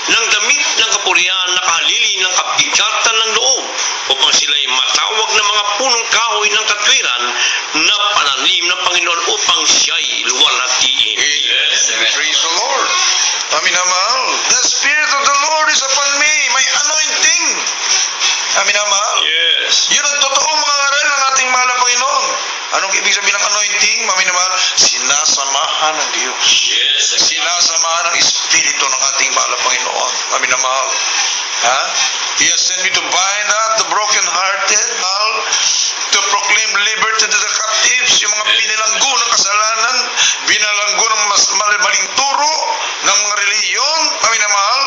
ng damit ng kapurihan na kahalili ng kabigatan ng loob, upang sila'y matawag ng mga punong kahoy ng katwiran na pananim ng Panginoon upang siya'y luwalhatiin. Amen. Praise the Lord. Amin na mahal. The Spirit of the Lord is upon me. May anointing. Amin na mahal. Yes. Yun ang totoong mga aral ng ating mahal na Panginoon. Anong ibig sabihin ng anointing? Amin na mahal. Sinasamahan ng Diyos. Yes. Sinasamahan ng Espiritu ng ating mahal na Panginoon. Amin na mahal. Ha? He has sent me to bind up the broken-hearted, mahal, to proclaim liberty to the captives, yung mga binalanggo ng kasalanan, binalanggo ng maling turo ng mga reliyon, kami na mahal,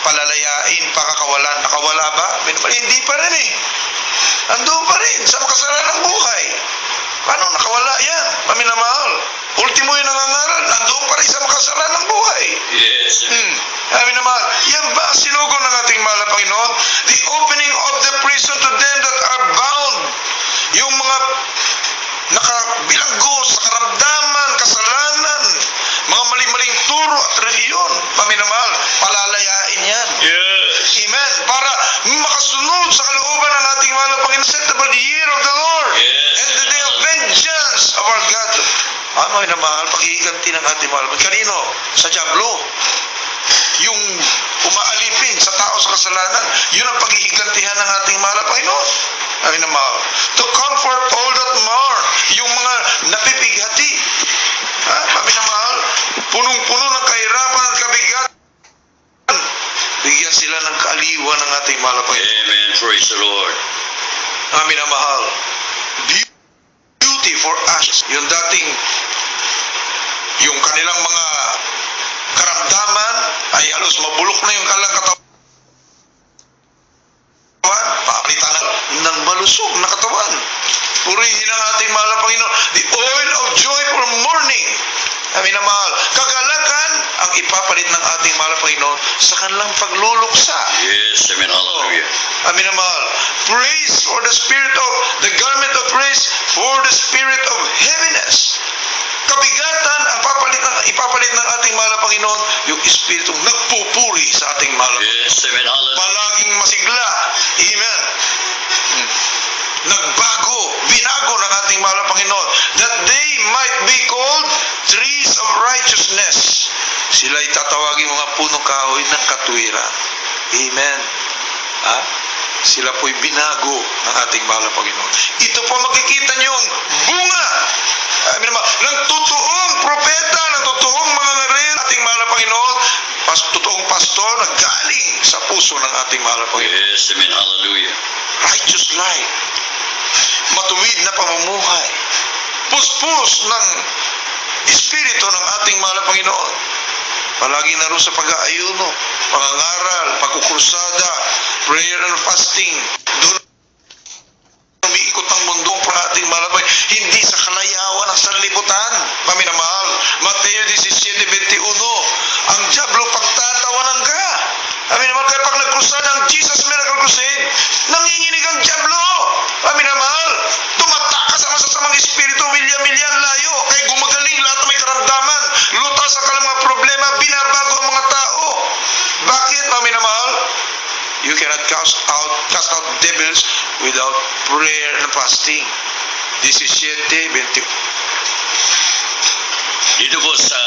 palalayain, pakakawalan. Nakawala ba? Hindi pa rin eh. Andun pa rin sa makasalanang buhay. Paano nakawala yan? Kami na mahal. Ultimo yung nangangaral, andun pa rin sa makasalanang buhay. Yes. Amin na mahal. Yan ba ang sinugo ng ating mahal na Panginoon? The opening of the prison to them that are bound. Yung mga nakabilanggo sa karamdaman, kasalanan, mga maling-maling turo at reliyon. Amin na mahal. Palalayain yan. Yes. Amen. Para makasunod sa kalooban ng ating mahal na Panginoon. Acceptable year of the Lord. Yes. And the day of vengeance of our God. Amin na mahal. Paghihiganti ng ating mahal. Kanino? Sa Diablo. Yung umaalipin sa tao sa kasalanan, yun ang paghihigantihan ng ating mahal na Panginoon. Amin na mahal. To comfort all that mourn, yung mga napipighati. Amin na mahal. Punong-puno ng kahirapan at kabigatan. Bigyan sila ng kaaliwan ng ating mahal na Panginoon. Amen. Praise the Lord. Amin na mahal. Beauty for ashes. Yung dating, yung kanilang mga karamdaman ay halos mabulok na yung kalang katawan. Papalitan ng malusog na katawan. Purihin ang ating mahal na Panginoon. The oil of joy for mourning. Amin na mahal. Kagalakan ang ipapalit ng ating mahal na Panginoon sa kanilang pagluluksa. Yes. Amen. Hallelujah. Amin na mahal. Praise for the spirit of, the garment of praise for the spirit of heaviness. Kabigatan ang ipapalit ng ating mahal na Panginoon, yung Espiritu nagpupuri sa ating mahal na Panginoon. Yes. Amen. Hallelujah. Palaging masigla. Amen. Binago ng ating mahal na Panginoon, that they might be called trees of righteousness. Sila'y tatawagin mga punong kahoy ng katwiran. Amen. Sila po'y binago ng ating mahal na Panginoon. Ito po makikita niyo ang bunga ng totoong propeta, ng totoong mga ngaral ating mahal na Panginoon, totoong pastor na galing sa puso ng ating mahal na Panginoon. Yes. Amen. Hallelujah. Righteous life, matuwid na pamumuhay, puspos ng Espiritu ng ating mahal na Panginoon. Palagi naroon sa pag-aayuno, pangangaral, pagkukursada, prayer and fasting. Doon umiikot ang mundo para ating mahal na Panginoon. Hindi sa kalayawan ng sanlibutan. Kami na mahal. Mateo 17:21. Ang Diablo pagtatawanan ka. Kami naman kaya pag nagkrusada ang Jesus Miracle Crusade, nanginginig ang Diablo. Kami na mahal. Tumatak ka sa masasamang espiritu, milya-milyan layo. Kaya gumagaling lahat na may karamdaman. Lutas ang kalang mga problema, binabago ang mga tao. Bakit, kami na mahal? You cannot cast out devils without prayer and fasting. 17:21. Dito po sa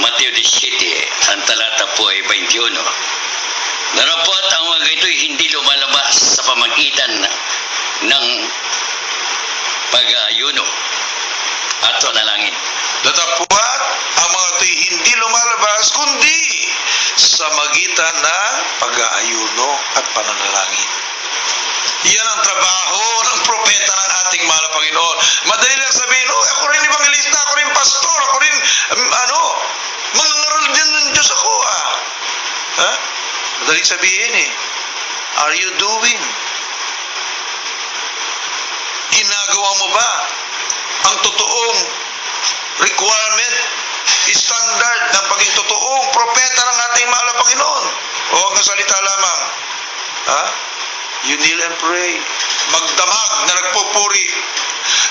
Mateo 17, ang talata po ay 21. Narapot ang mga ito'y hindi lumalabas sa pamagitan ng pag-aayuno at panalangin. Datapwat ang mga ito'y hindi lumalabas kundi sa magitan ng pag-aayuno at pananalangin. Yan ang trabaho ng propeta ng ating mahal na Panginoon. Madali lang sabihin, oh, ako rin evangelista, ako rin pastor, ako rin, mangangaral din ng Diyos ako, Ha? Madaling sabihin Are you doing? Ginagawa mo ba ang totoong requirement, standard ng pagiging totoong propeta ng ating mahal na Panginoon? O ang salita lamang? You kneel and pray. Magdamag na nagpupuri.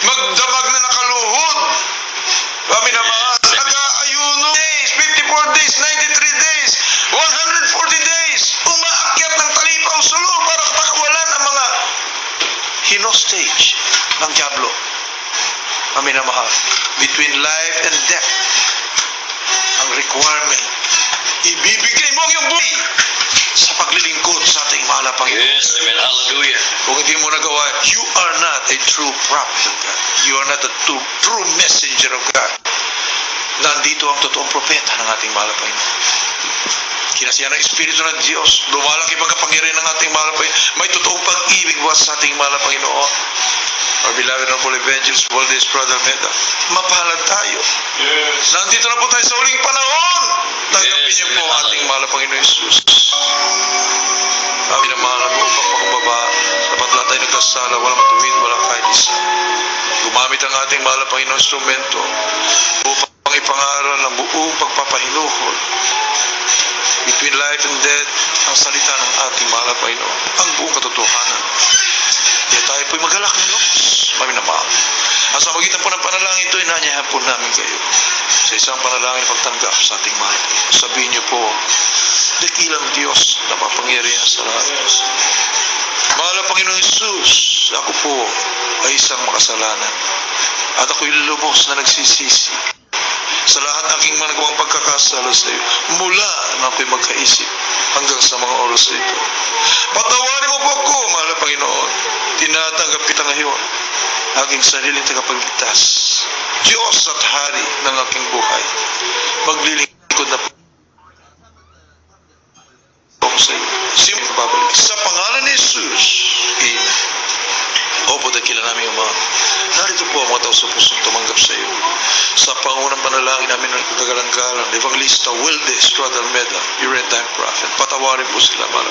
Magdamag na nakaluhod. Kami naman, nag-aayuno days, 54 days, 93 days, 140 days, umaakyat ng talipaw sulor para pakawalan ang mga hinostage ng dyablo. Kami na mahal. Between life and death, ang requirement, ibibigay mo ang iyong buhay sa paglilingkod sa ating mahal na Panginoon. Yes, amen, hallelujah. Kung hindi mo nagawa, you are not a true prophet of God. You are not a true messenger of God. Nandito ang totoong propeta ng ating mahal na Panginoon. Kinasiyan ng Espiritu ng Diyos. Lumalaki pagkapangyarihan ng ating mahal na Panginoon. May totoong pag-ibig buhat sa ating mahal na Panginoon. Our beloved Honorable Evangelist Valdez Brother Meda, mapalad tayo. Yes. Nandito na po tayo sa uling panahon. Tanggapin niyo po ang ating mahal na Panginoon Jesus. Kami na mahal na buong pagpakumbaba. Dapat lahat tayo nagkasala, walang matuwid, walang kahit isa. Gumamit ang ating mahal na Panginoon instrumento upang ipangaral ang buong pagpapahinuhol. Between life and death, ang salita ng ating mahal na Panginoon, ang buong katotohanan. Kaya tayo po'y magalak ng loob. Mami na mahal. Ang sa magitan po ng panalangin ito, inanyayahan po namin kayo sa isang panalangin pagtanggap sa ating mahal. Sabihin niyo po, dakilang Diyos na mapangyarihan sa lahat. Mahal na Panginoon Jesus, ako po ay isang makasalanan. At ako'y lubos na nagsisisi sa lahat ng aking managawang pagkakasala sa iyo, mula na ako'y magkaisip hanggang sa mga oras na ito. Patawarin mo po ako, mahal na Panginoon. Tinatanggap kita ngayon, aking sariling tagapagligtas, Diyos at Hari ng aking buhay. Maglilingkod na po ako sa iyo. Simple babalik. Sa pangalan ni Jesus, Amen. Opo, dakila namin yung mga. Narito po ang mga tao sa pusong tumanggap sa iyo. Sa pangunang panalangin namin ng kagalang-galang, Evangelista Wilde Estrada Almeda, your end-time prophet. Patawarin po sila, malam.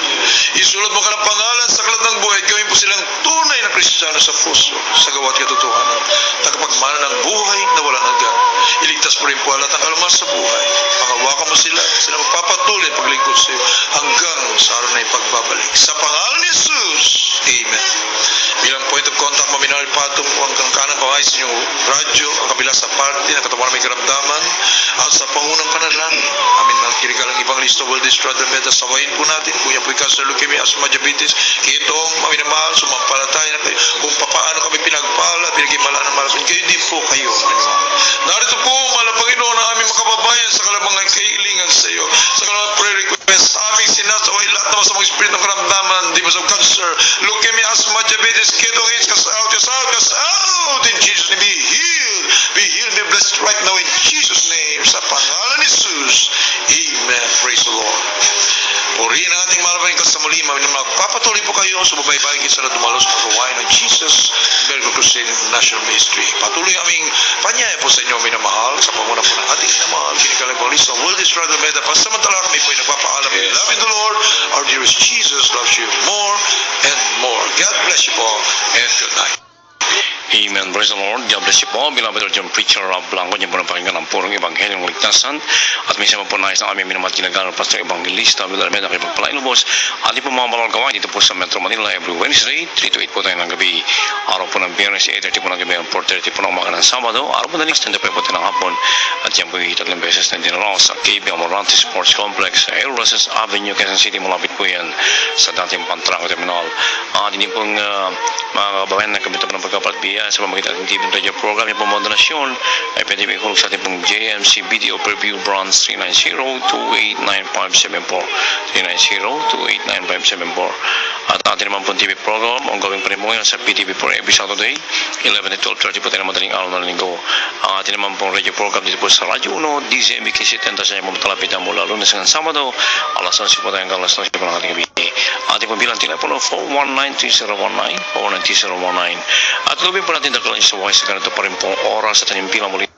Isulat mo ka ng pangalan sa aklat ng buhay. Gawin po silang tunay na Kristiyano sa puso, sa gawa't katotohanan. Tagapagmana ng buhay na walang hanggan. Iligtas po rin po lahat ang kalmas sa buhay. Pangawakan mo sila magpapatuloy ang paglingkod sa iyo hanggang sa araw na ipagbabalik. Sa pangalan ni Jesus, Amen. Bilang point of contact, maminal patong po ang kanang kaway sa inyong radyo, ang kabila sa party, ang katawaran may karamdaman, at sa pangunang panalangin, amin mga kirigalang Evangelista Valdez Brother Meda, sawayin po natin, kung yan po'y cancer, leukemia, asthma, diabetes, kitong, amin na mahal, sumampalataya na kayo, kung paano kami pinagpala, pinagimala ng marason, kayo din po kayo. Narito po, mahal Panginoon, ang aming makababayan sa kalamang kailingan sa iyo, sa kalamang prayer request, aming sinasaway lahat naman sa mga espiritu ng karamdaman, di ba sa cancer, leukemia, asthma, diabetes, ketong AIDS, cast out, in Jesus' name, be healed, be blessed right now in Jesus' name, sa pangalan ni Jesus, Amen. Praise the Lord. Purihin ang ating malabahin ka sa muli, magpapatuloy po kayo, sumabaybay kayo sa dumalos mga gawain ng Jesus Miracle Crusade International Ministry. Patuloy aming panyaya po sa inyo, minamahal, sa panguna po ng ating minamahal, kinigalang Evangelista Wilde Estrada Almeda, pasamantala kami po ay nagpapaalam, we love you the Lord, our dearest Jesus loves you more and more. God bless you all, and good night. Amen. Praise the Lord. God bless you po. Beloved Lord, yung preacher Rob Blanco, niya po na pakinggan ang purong Evangheliong Ligtasan. At minsan po nais ng aming minamahal ginagalang Pastor Evangelista, Brother Meda, kay pagpalain lubos. Ating po mga balawang gawain dito po sa Metro Manila every Wednesday, 3 to 8 po tayo ng gabi. Araw po ng Biyernes, 8:30 po ng gabi, 4:30 po ng umaga ng Sabado. Araw po na next, 10 po tayo ng hapon. At yan po yung tatlong beses na dinaraw sa KB Amarante Sports Complex, Air Roses Avenue, Quezon City. Malapit po yan sa dating Pantrango Terminal. At hindi pong mga kababayan na kabito po ng pagkapatbiya sa pamagitan ng TV radio program yung pamodonasyon ay pwede may hulog sa ating pong JMC Video Preview Bronze 390-289-574 390-289-574 At ating naman po TV program, ongoing pa rin po ngayon sa PTV4 every Saturday, 11 to 12:30 po tayo ng madaling araw na linggo. Ang ating naman pong radio program dito po sa Radyo 1, DZMB K70 sa inyo matalapit na mula Lunes hanggang Sabado, alas 11 po tayo hanggang alas 12 po ng ating gabi. Ating po bilang telepono 419-3019, 419-3019. At lubin po natin dakalan sa buhay sa ganito pa rin pong oras at ating bilang muli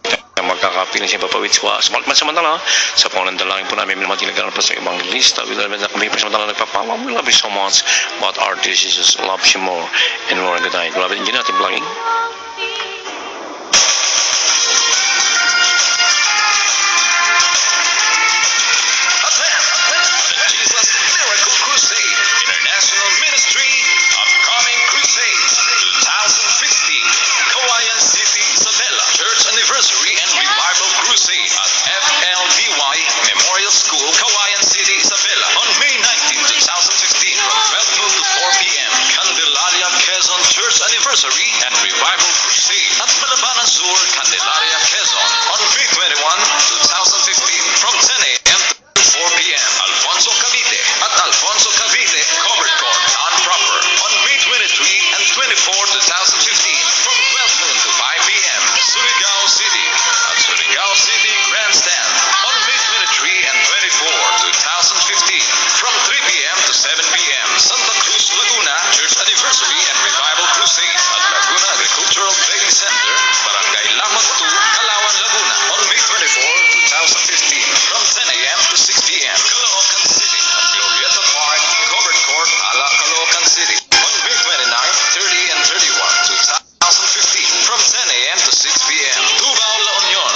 magkakapiling sa papawid sa samantala sa paunan dalangin po namin minamatilagan pa sa ibang lista with na kami pa samantala nagpapala we love you so much but our dear Jesus loves you more and more good night. Beloved, hindi natin vlogging. Jesus Miracle Crusade International Ministry Upcoming Crusades 2015 Kawayan City, Isabela Church Anniversary and Revival Crusade at FLDY Memorial School, Kawayan City, Isabela on May 19, 2015 from 12 noon to 4 p.m. Candelaria, Quezon Church Anniversary and Revival Crusade at Malabanan Sur, Candelaria, Quezon on May 21, 2015 from 10 a.m. to 4 p.m. Alfonso Cavite at Alfonso Cavite Covered Court non-proper on May 23 and 24, 2015 from 12 noon to 5 p.m. Surigao City at Surigao City Grandstand on May 23 and 24, 2015 from 3 p.m. to 7 p.m. Santa Cruz, Laguna Church Anniversary and Revival Crusade at Laguna Agricultural Training Center, Barangay Lamot 2, Calauan, Laguna on May 24, 2015 from 10 a.m. to 6 p.m. Caloocan City at Glorieta Park Covered Court, Ala, Caloocan City on May 29, 30 and 31, 2015 from 10 a.m. to 6 p.m. Tubao, La Union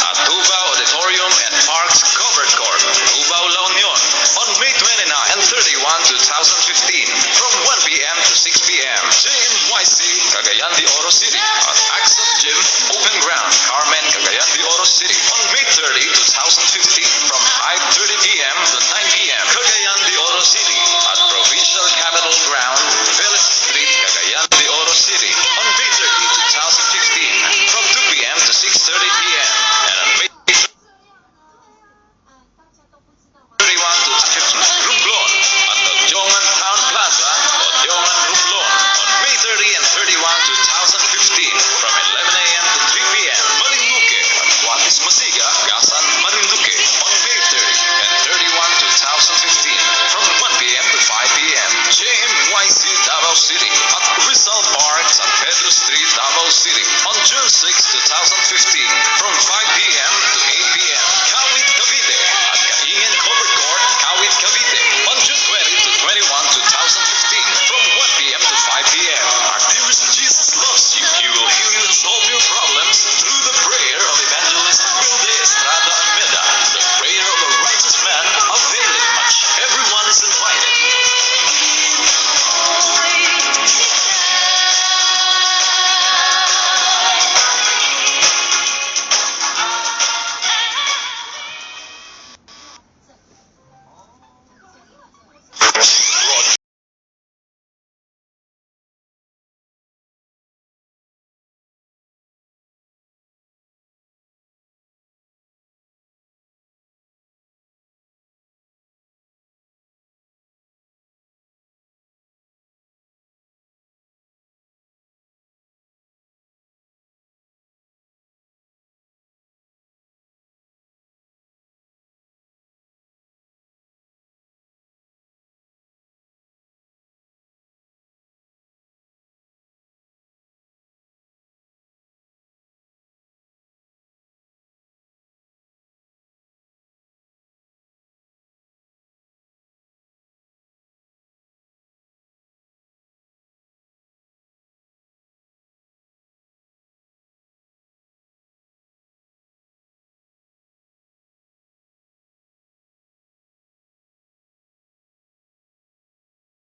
at Tubao Auditorium and Parks Covered Court, Tubao, La Union on May 29 and 31, 2015 from 1 p.m. to 6 p.m. JMYC, Cagayan de Oro City at Access Gym Open Ground, Carmen, Cagayan de Oro City on May 30, 2015